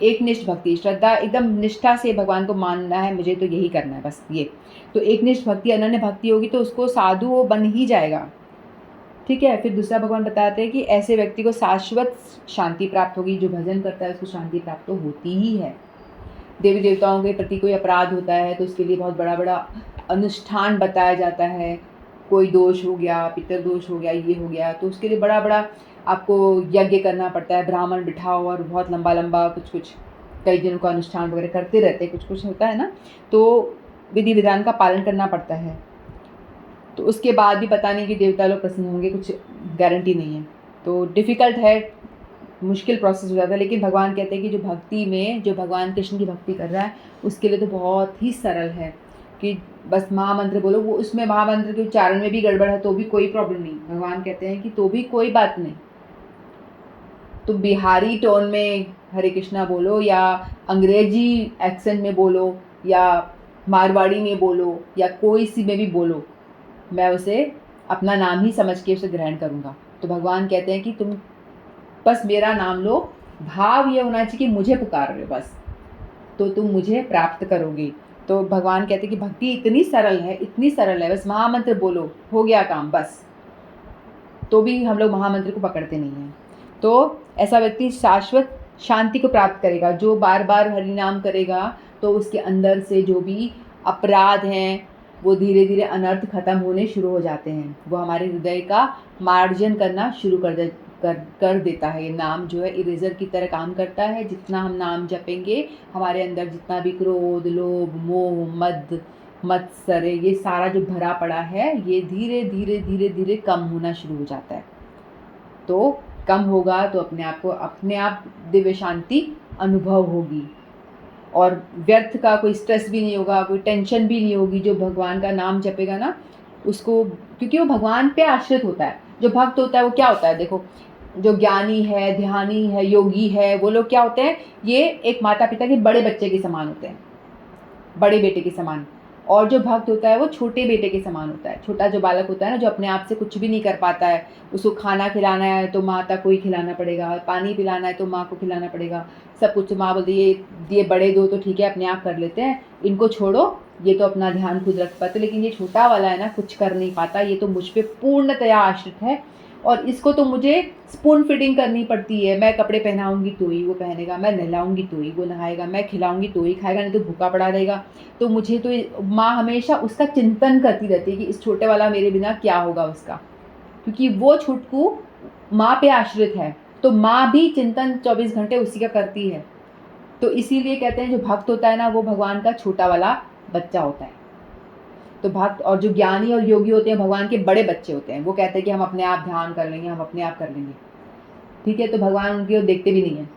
एकनिष्ठ भक्ति, श्रद्धा, एकदम निष्ठा से भगवान को मानना है, मुझे तो यही करना है बस ये। तो एकनिष्ठ भक्ति, अनन्य भक्ति होगी तो उसको साधु वो बन ही जाएगा। ठीक है। फिर दूसरा भगवान बताते हैं कि ऐसे व्यक्ति को शाश्वत शांति प्राप्त होगी। जो भजन करता है उसको शांति प्राप्त तो होती ही है। देवी देवताओं के प्रति कोई अपराध होता है तो उसके लिए बहुत बड़ा बड़ा अनुष्ठान बताया जाता है। कोई दोष हो गया, पितर दोष हो गया, ये हो गया, तो उसके लिए बड़ा बड़ा आपको यज्ञ करना पड़ता है, ब्राह्मण बिठाओ और बहुत लंबा लंबा कुछ कई दिनों का अनुष्ठान वगैरह करते रहते हैं, कुछ होता है ना, तो विधि विधान का पालन करना पड़ता है। तो उसके बाद भी पता नहीं कि देवता लोग प्रसन्न होंगे, कुछ गारंटी नहीं है। तो डिफ़िकल्ट है, मुश्किल प्रोसेस हो जाता है। लेकिन भगवान कहते हैं कि जो भक्ति में, जो भगवान कृष्ण की भक्ति कर रहा है उसके लिए तो बहुत ही सरल है कि बस महामंत्र बोलो। वो उसमें महामंत्र के उच्चारण में भी गड़बड़ है तो भी कोई प्रॉब्लम नहीं, भगवान कहते हैं कि तो भी कोई बात नहीं। तो बिहारी टोन में हरे कृष्णा बोलो या अंग्रेजी एक्सेंट में बोलो या मारवाड़ी में बोलो या कोई सी में भी बोलो, मैं उसे अपना नाम ही समझ के उसे ग्रहण करूँगा। तो भगवान कहते हैं कि तुम बस मेरा नाम लो, भाव ये होना चाहिए कि मुझे पुकार रहे हो बस, तो तुम मुझे प्राप्त करोगे। तो भगवान कहते हैं कि भक्ति इतनी सरल है, इतनी सरल है, बस महामंत्र बोलो, हो गया काम बस। तो भी हम लोग महामंत्र को पकड़ते नहीं हैं। तो ऐसा व्यक्ति शाश्वत शांति को प्राप्त करेगा। जो बार बार हरि नाम करेगा तो उसके अंदर से जो भी अपराध हैं वो धीरे धीरे अनर्थ खत्म होने शुरू हो जाते हैं। वो हमारे हृदय का मार्जन करना शुरू कर देता है। ये नाम जो है इरेजर की तरह काम करता है। जितना हम नाम जपेंगे, हमारे अंदर जितना भी क्रोध, लोभ, मोह, मत्सर, ये सारा जो भरा पड़ा है, ये धीरे धीरे धीरे धीरे कम होना शुरू हो जाता है। तो कम होगा तो अपने आप दिव्य शांति अनुभव होगी और व्यर्थ का कोई स्ट्रेस भी नहीं होगा, कोई टेंशन भी नहीं होगी। जो भगवान का नाम जपेगा ना उसको, क्योंकि वो भगवान पे आश्रित होता है। जो भक्त होता है वो क्या होता है, देखो, जो ज्ञानी है, ध्यानी है, योगी है, वो लोग क्या होते हैं, ये एक माता पिता के बड़े बच्चे के समान होते हैं, बड़े बेटे के समान। और जो भक्त होता है वो छोटे बेटे के समान होता है। छोटा जो बालक होता है ना, जो अपने आप से कुछ भी नहीं कर पाता है, उसको खाना खिलाना है तो माता को ही खिलाना पड़ेगा, पानी पिलाना है तो माँ को खिलाना पड़ेगा, सब कुछ माँ बोलती है ये बड़े दो तो ठीक है अपने आप कर लेते हैं, इनको छोड़ो, ये तो अपना ध्यान खुद रख पाते। लेकिन ये छोटा वाला है ना, कुछ कर नहीं पाता, ये तो मुझ पर पूर्णतया आश्रित है और इसको तो मुझे स्पून फीडिंग करनी पड़ती है। मैं कपड़े पहनाऊंगी तो ही वो पहनेगा, मैं नहलाऊंगी तो ही वो नहाएगा, मैं खिलाऊंगी तो ही खाएगा, नहीं तो भूखा पड़ा रहेगा। तो मुझे तो माँ हमेशा उसका चिंतन करती रहती है कि इस छोटे वाला मेरे बिना क्या होगा उसका, क्योंकि वो छुटकू माँ पे आश्रित है। तो माँ भी चिंतन 24 घंटे उसी का करती है। तो इसीलिए कहते हैं जो भक्त होता है ना, वो भगवान का छोटा वाला बच्चा होता है। तो भक्त और जो ज्ञानी और योगी होते हैं भगवान के बड़े बच्चे होते हैं। वो कहते हैं कि हम अपने आप ध्यान कर लेंगे, हम अपने आप कर लेंगे, ठीक है। तो भगवान उनकी ओर देखते भी नहीं है।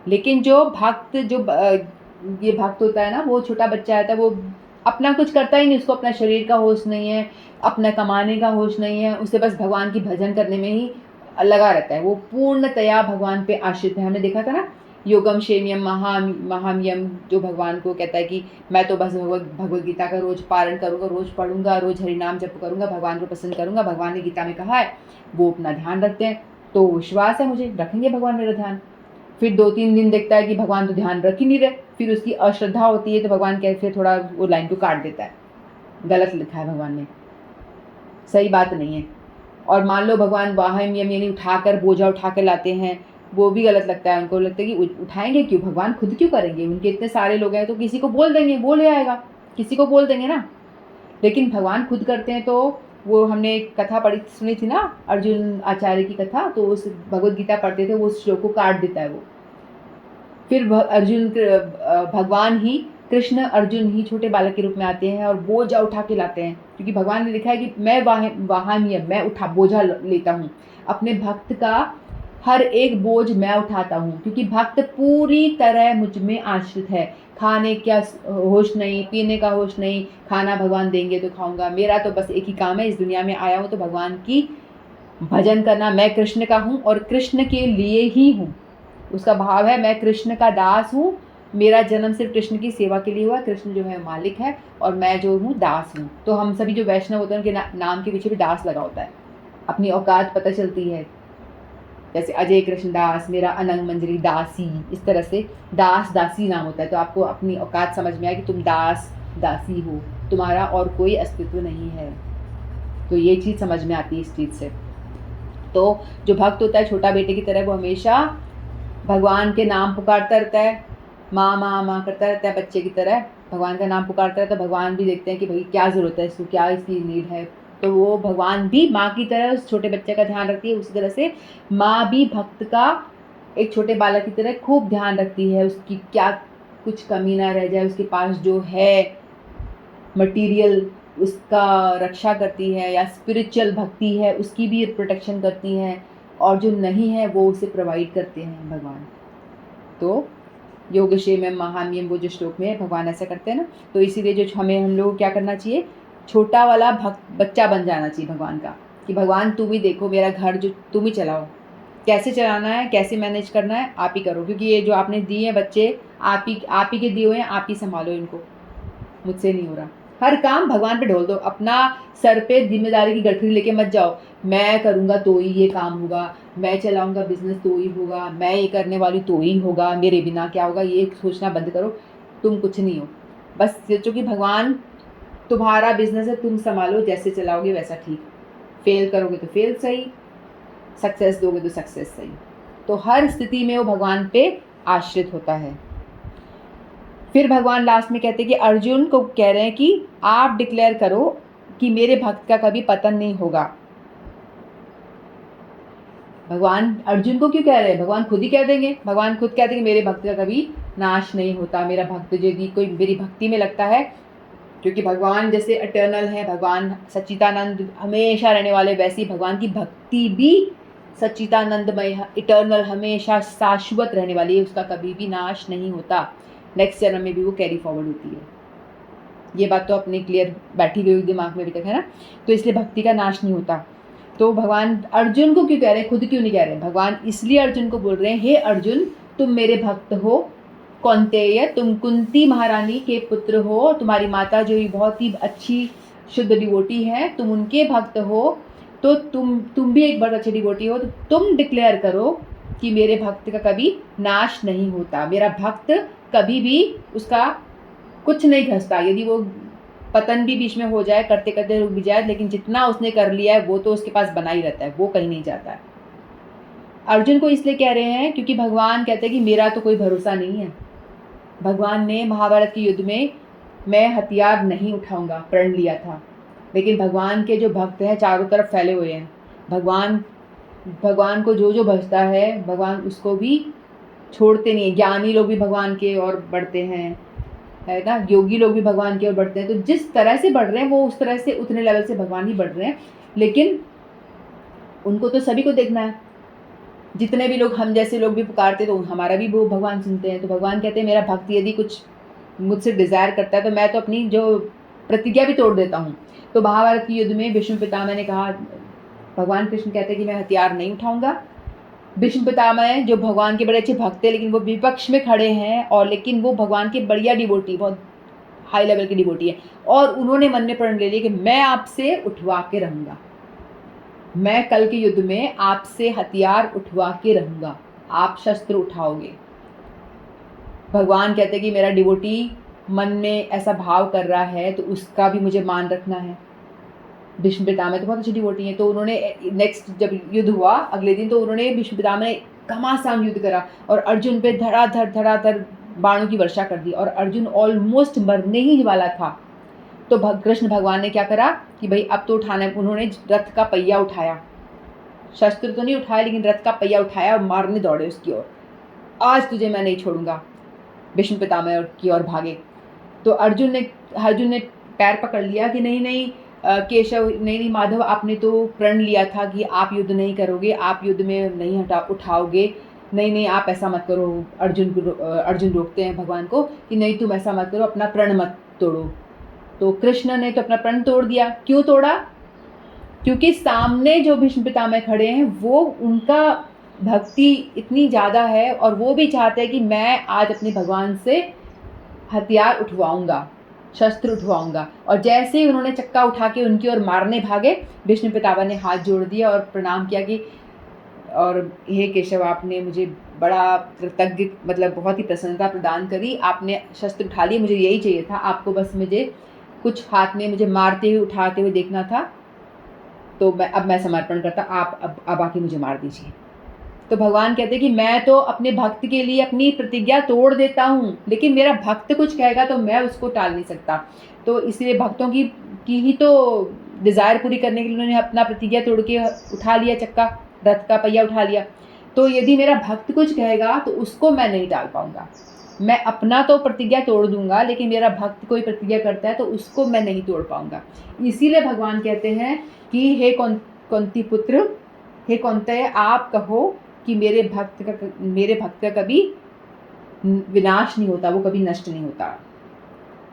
लेकिन जो भक्त, ये भक्त होता है ना, वो छोटा बच्चा रहता है, वो अपना कुछ करता ही नहीं, उसको अपना शरीर का होश नहीं है, अपना कमाने का होश नहीं है, उसे बस भगवान की भजन करने में ही लगा रहता है। वो पूर्णतया भगवान पे आश्रित है। हमने देखा था ना, योगम क्षेम्यम महाम्यम, जो भगवान को कहता है कि मैं तो बस भगवद गीता का रोज पारण करूँगा, रोज पढ़ूंगा, रोज हरिनाम जप करूँगा, भगवान को पसंद करूँगा, भगवान ने गीता में कहा है, वो अपना ध्यान रखते हैं। तो विश्वास है मुझे, रखेंगे भगवान मेरा ध्यान। फिर 2-3 दिन देखता है कि भगवान तो ध्यान रख ही नहीं रहे, फिर उसकी अश्रद्धा होती है तो भगवान क्या फिर थोड़ा वो लाइन को काट देता है, गलत लिखा है भगवान ने, सही बात नहीं है। और मान लो भगवान वाहन यानी उठाकर बोझा उठा कर लाते हैं, वो भी गलत लगता है, उनको लगता है कि उठाएंगे क्यों, भगवान खुद क्यों करेंगे, उनके इतने सारे लोग हैं तो किसी को बोल देंगे, वो ले आएगा, किसी को बोल देंगे ना। लेकिन भगवान खुद करते हैं। तो वो हमने कथा पढ़ी सुनी थी ना, अर्जुन आचार्य की कथा, तो उस भगवद गीता पढ़ते थे, वो श्लोक को काट देता है वो। फिर अर्जुन भगवान ही कृष्ण अर्जुन ही छोटे बालक के रूप में आते हैं और बोझा उठा के लाते हैं, क्योंकि भगवान ने लिखा है कि मैं वाहनीय, मैं उठा बोझा लेता हूँ, अपने भक्त का हर एक बोझ मैं उठाता हूँ, क्योंकि भक्त पूरी तरह मुझ में आश्रित है। खाने का होश नहीं, पीने का होश नहीं, खाना भगवान देंगे तो खाऊंगा, मेरा तो बस एक ही काम है, इस दुनिया में आया हूँ तो भगवान की भजन करना, मैं कृष्ण का हूँ और कृष्ण के लिए ही हूँ। उसका भाव है मैं कृष्ण का दास हूँ, मेरा जन्म सिर्फ कृष्ण की सेवा के लिए हुआ, कृष्ण जो है मालिक है और मैं जो हूँ दास हूँ। तो हम सभी जो वैष्णव होते हैं उनके नाम के पीछे भी दास लगा होता है, अपनी औकात पता चलती है। जैसे अजय कृष्ण दास, मेरा अनंग मंजरी दासी, इस तरह से दास दासी नाम होता है। तो आपको अपनी औकात समझ में आए कि तुम दास दासी हो, तुम्हारा और कोई अस्तित्व नहीं है। तो ये चीज़ समझ में आती है इस चीज़ से। तो जो भक्त होता है छोटा बेटे की तरह, वो हमेशा भगवान के नाम पुकारता रहता है, माँ माँ माँ करता रहता है, बच्चे की तरह भगवान का नाम पुकारता है। तो भगवान भी देखते हैं कि भाई क्या ज़रूरत है इसको, क्या इसकी नीड है, तो वो भगवान भी माँ की तरह उस छोटे बच्चे का ध्यान रखती है। उसी तरह से माँ भी भक्त का एक छोटे बालक की तरह खूब ध्यान रखती है, उसकी क्या कुछ कमी ना रह जाए, उसके पास जो है मटीरियल उसका रक्षा करती है, या स्पिरिचुअल भक्ति है उसकी भी प्रोटेक्शन करती है, और जो नहीं है वो उसे प्रोवाइड करते हैं भगवान। तो योगक्षेमम महाम्यम वो जो श्लोक में भगवान ऐसा करते हैं ना, तो इसीलिए जो हम लोग क्या करना चाहिए, छोटा वाला बच्चा बन जाना चाहिए भगवान का, कि भगवान तुम ही देखो, मेरा घर जो तुम ही चलाओ, कैसे चलाना है, कैसे मैनेज करना है आप ही करो, क्योंकि ये जो आपने दिए हैं बच्चे आप ही के दिए हुए हैं, आप ही संभालो इनको, मुझसे नहीं हो रहा। हर काम भगवान पे ढोल दो, अपना सर पे जिम्मेदारी की गठरी लेके मत जाओ, मैं करूँगा तो ही ये काम होगा, मैं चलाऊँगा बिजनेस तो ही होगा, मैं ये करने वाली तो ही होगा, मेरे बिना क्या होगा, ये सोचना बंद करो। तुम कुछ नहीं हो, बस सोचो कि भगवान तुम्हारा बिजनेस है, तुम संभालो, जैसे चलाओगे वैसा ठीक, फेल करोगे तो फेल सही, सक्सेस दोगे तो सक्सेस सही। तो हर स्थिति में वो भगवान पे आश्रित होता है। फिर भगवान लास्ट में कहते हैं कि अर्जुन को कह रहे हैं कि आप डिक्लेयर करो कि मेरे भक्त का कभी पतन नहीं होगा। भगवान अर्जुन को क्यों कह रहे हैं, भगवान खुद ही कह देंगे, भगवान खुद कहते हैं कि मेरे भक्त का कभी नाश नहीं होता, मेरा भक्त यदि कोई मेरी भक्ति में लगता है, क्योंकि भगवान जैसे इटर्नल है, भगवान सच्चिदानंद हमेशा रहने वाले, वैसी भगवान की भक्ति भी सच्चिदानंदमय इटर्नल हमेशा शाश्वत रहने वाली है, उसका कभी भी नाश नहीं होता, नेक्स्ट जन्म में भी वो कैरी फॉरवर्ड होती है। ये बात तो अपने क्लियर बैठी हुई दिमाग में अभी तक है ना। तो इसलिए भक्ति का नाश नहीं होता। तो भगवान अर्जुन को क्यों कह रहे हैं, खुद क्यों नहीं कह रहे हैं, भगवान इसलिए अर्जुन को बोल रहे हैं, हे अर्जुन तुम मेरे भक्त हो, कौन्तेय तुम कुंती महारानी के पुत्र हो, तुम्हारी माता जो बहुत ही अच्छी शुद्ध डिवोटी है, तुम उनके भक्त हो, तो तुम भी एक बहुत अच्छे डिवोटी हो, तो तुम डिक्लेयर करो कि मेरे भक्त का कभी नाश नहीं होता, मेरा भक्त कभी भी उसका कुछ नहीं घसता, यदि वो पतन भी बीच में हो जाए, करते करते रुक भी जाए, लेकिन जितना उसने कर लिया है वो तो उसके पास बना ही रहता है, वो कहीं नहीं जाता है। अर्जुन को इसलिए कह रहे हैं क्योंकि भगवान कहते हैं कि मेरा तो कोई भरोसा नहीं है। भगवान ने महाभारत के युद्ध में मैं हथियार नहीं उठाऊंगा प्रण लिया था, लेकिन भगवान के जो भक्त हैं चारों तरफ फैले हुए हैं, भगवान को जो भजता है भगवान उसको भी छोड़ते नहीं है। ज्ञानी लोग भी भगवान के ओर बढ़ते हैं, है ना, योगी लोग भी भगवान की ओर बढ़ते हैं। तो जिस तरह से बढ़ रहे हैं वो उस तरह से उतने लेवल से भगवान ही बढ़ रहे हैं, लेकिन उनको तो सभी को देखना है। जितने भी लोग हम जैसे लोग भी पुकारते तो हमारा भी वो भगवान सुनते हैं। तो भगवान कहते हैं मेरा भक्त यदि कुछ मुझसे डिज़ायर करता है तो मैं तो अपनी जो प्रतिज्ञा भी तोड़ देता हूँ। तो महाभारत के युद्ध में भीष्म पितामह ने कहा, भगवान कृष्ण कहते हैं कि मैं हथियार नहीं उठाऊंगा। भीष्म पितामह जो भगवान के बड़े अच्छे भक्त हैं, लेकिन वो विपक्ष में खड़े हैं, और लेकिन वो भगवान के बढ़िया डिवोटी, बहुत हाई लेवल की डिवोटी है, और उन्होंने मन में प्रण ले लिया कि मैं आपसे उठवा के रहूँगा, मैं कल के युद्ध में आपसे हथियार उठवा के रहूँगा। आप शस्त्र उठाओगे। भगवान कहते हैं कि मेरा डिवोटी मन में ऐसा भाव कर रहा है तो उसका भी मुझे मान रखना है। भीष्म पितामह तो बहुत अच्छी डिवोटी हैं, तो उन्होंने नेक्स्ट जब युद्ध हुआ अगले दिन, तो उन्होंने भीष्म पितामह ने घमासान युद्ध करा और अर्जुन पे धड़ाधड़ बाणों की वर्षा कर दी और अर्जुन ऑलमोस्ट मरने ही वाला था। तो कृष्ण भगवान ने क्या करा कि भाई अब तो उठाना है। उन्होंने रथ का पहिया उठाया, शस्त्र तो नहीं उठाया लेकिन रथ का पहिया उठाया और मारने दौड़े उसकी ओर। आज तुझे मैं नहीं छोड़ूंगा, भीष्म पितामह की ओर भागे। तो अर्जुन ने पैर पकड़ लिया कि नहीं केशव, नहीं माधव, आपने तो प्रण लिया था कि आप युद्ध नहीं करोगे, आप युद्ध में नहीं उठाओगे, नहीं आप ऐसा मत करो। अर्जुन रोकते हैं भगवान को कि नहीं तुम ऐसा मत करो, अपना प्रण मत तोड़ो। तो कृष्ण ने तो अपना प्रण तोड़ दिया। क्यों तोड़ा? क्योंकि सामने जो भीष्म पितामह खड़े हैं वो उनका भक्ति इतनी ज़्यादा है और वो भी चाहते हैं कि मैं आज अपने भगवान से हथियार उठवाऊंगा, शस्त्र उठवाऊंगा। और जैसे ही उन्होंने चक्का उठा के उनकी ओर मारने भागे, भीष्म पितामह ने हाथ जोड़ दिया और प्रणाम किया कि और हे केशव, आपने मुझे बड़ा कृतज्ञ, मतलब बहुत ही प्रसन्नता प्रदान करी, आपने शस्त्र उठा लिए, मुझे यही चाहिए था, आपको बस मुझे कुछ हाथ में मुझे मारते हुए उठाते हुए देखना था, तो मैं समर्पण करता, आप अब आके मुझे मार दीजिए। तो भगवान कहते हैं कि मैं तो अपने भक्त के लिए अपनी प्रतिज्ञा तोड़ देता हूँ, लेकिन मेरा भक्त कुछ कहेगा तो मैं उसको टाल नहीं सकता। तो इसलिए भक्तों की ही तो डिज़ायर पूरी करने के लिए उन्होंने अपना प्रतिज्ञा तोड़ के उठा लिया चक्का, रथ का पहिया उठा लिया। तो यदि मेरा भक्त कुछ कहेगा तो उसको मैं नहीं टाल पाऊंगा। मैं अपना तो प्रतिज्ञा तोड़ दूंगा, लेकिन मेरा भक्त कोई प्रतिज्ञा करता है तो उसको मैं नहीं तोड़ पाऊंगा। इसीलिए भगवान कहते हैं कि हे कुंती पुत्र, हे कौन्तेय, आप कहो कि मेरे भक्त का कभी विनाश नहीं होता, वो कभी नष्ट नहीं होता।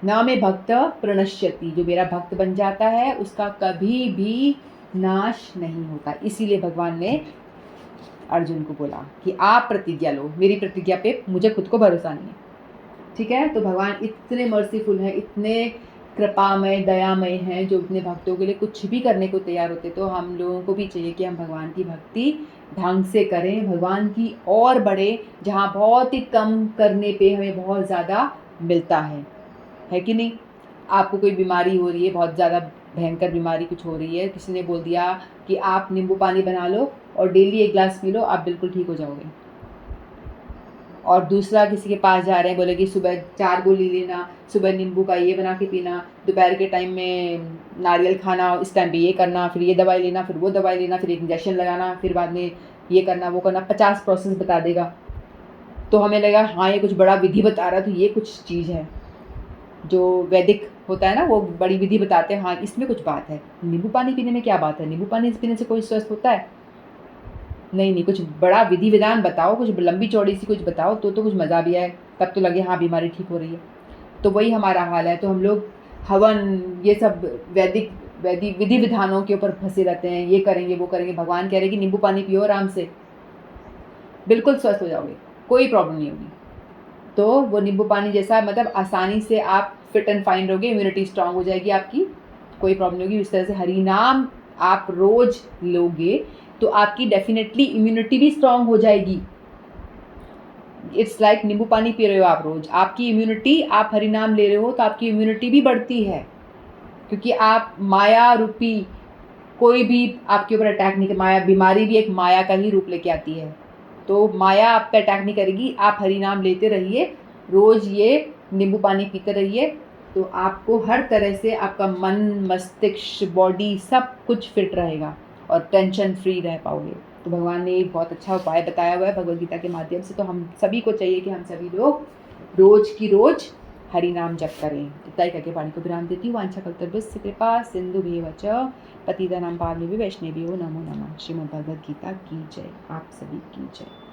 न मे भक्त प्रणश्यति, जो मेरा भक्त बन जाता है उसका कभी भी नाश नहीं होता। इसीलिए भगवान ने अर्जुन को बोला कि आप प्रतिज्ञा लो, मेरी प्रतिज्ञा पे मुझे खुद को भरोसा नहीं है। ठीक है, तो भगवान इतने मर्सीफुल हैं, इतने कृपामय दयामय हैं, जो अपने भक्तों के लिए कुछ भी करने को तैयार होते। तो हम लोगों को भी चाहिए कि हम भगवान की भक्ति ढंग से करें, भगवान की और बढ़े, जहाँ बहुत ही कम करने पे हमें बहुत ज़्यादा मिलता है कि नहीं। आपको कोई बीमारी हो रही है, बहुत ज़्यादा भयंकर बीमारी कुछ हो रही है, किसी ने बोल दिया कि आप नींबू पानी बना लो और डेली 1 गिलास पी लो, आप बिल्कुल ठीक हो जाओगे। और दूसरा किसी के पास जा रहे हैं, बोले कि सुबह 4 गोली लेना, सुबह नींबू का ये बना के पीना, दोपहर के टाइम में नारियल खाना, इस टाइम पे ये करना, फिर ये दवाई लेना, फिर वो दवाई लेना, फिर एक इंजेक्शन लगाना, फिर बाद में ये करना वो करना, 50 प्रोसेस बता देगा। तो हमें लगा हाँ ये कुछ बड़ा विधि बता रहा है, तो ये कुछ चीज़ है जो वैदिक होता है ना, वो बड़ी विधि बताते हैं, हाँ इसमें कुछ बात है। नींबू पानी पीने में क्या बात है? नींबू पानी पीने से कोई स्वस्थ होता है? नहीं, कुछ बड़ा विधि विधान बताओ, कुछ लंबी चौड़ी सी कुछ बताओ तो कुछ मज़ा भी आए, तब तो लगे हाँ बीमारी ठीक हो रही है। तो वही हमारा हाल है। तो हम लोग हवन, ये सब वैदिक विधि विधानों के ऊपर फंसे रहते हैं, ये करेंगे वो करेंगे। भगवान कह रहे हैं कि नींबू पानी पियो आराम से, बिल्कुल स्वस्थ हो जाओगे, कोई प्रॉब्लम नहीं होगी। तो वो नींबू पानी जैसा, मतलब आसानी से आप फिट एंड फाइन रहोगे, इम्यूनिटी स्ट्रांग हो जाएगी आपकी, कोई प्रॉब्लम नहीं होगी। इस तरह से हरि नाम आप रोज लोगे तो आपकी डेफिनेटली इम्यूनिटी भी स्ट्रांग हो जाएगी। इट्स लाइक नींबू पानी पी रहे हो आप रोज, आपकी इम्यूनिटी, आप हरि नाम ले रहे हो तो आपकी इम्यूनिटी भी बढ़ती है, क्योंकि आप माया रूपी कोई भी आपके ऊपर अटैक नहीं कर, माया बीमारी भी एक माया का ही रूप लेके आती है, तो माया आप पे अटैक नहीं करेगी। आप हरि नाम लेते रहिए, रोज ये नींबू पानी पीते रहिए, तो आपको हर तरह से आपका मन, मस्तिष्क, बॉडी सब कुछ फिट रहेगा और टेंशन फ्री रह पाओगे। तो भगवान ने एक बहुत अच्छा उपाय बताया हुआ है भगवद गीता के माध्यम से। तो हम सभी को चाहिए कि हम सभी लोग रोज की रोज हरि नाम जप करें। इतना ही करके वाणी को विराम देती हूँ। वांछा कल्पतरुभ्यश्च कृपा सिंधुभ्येव च पतितानां पावनेभ्यो वैष्णवेभ्यो नमो नमः। श्रीमद् भगवद गीता की जय। आप सभी की जय।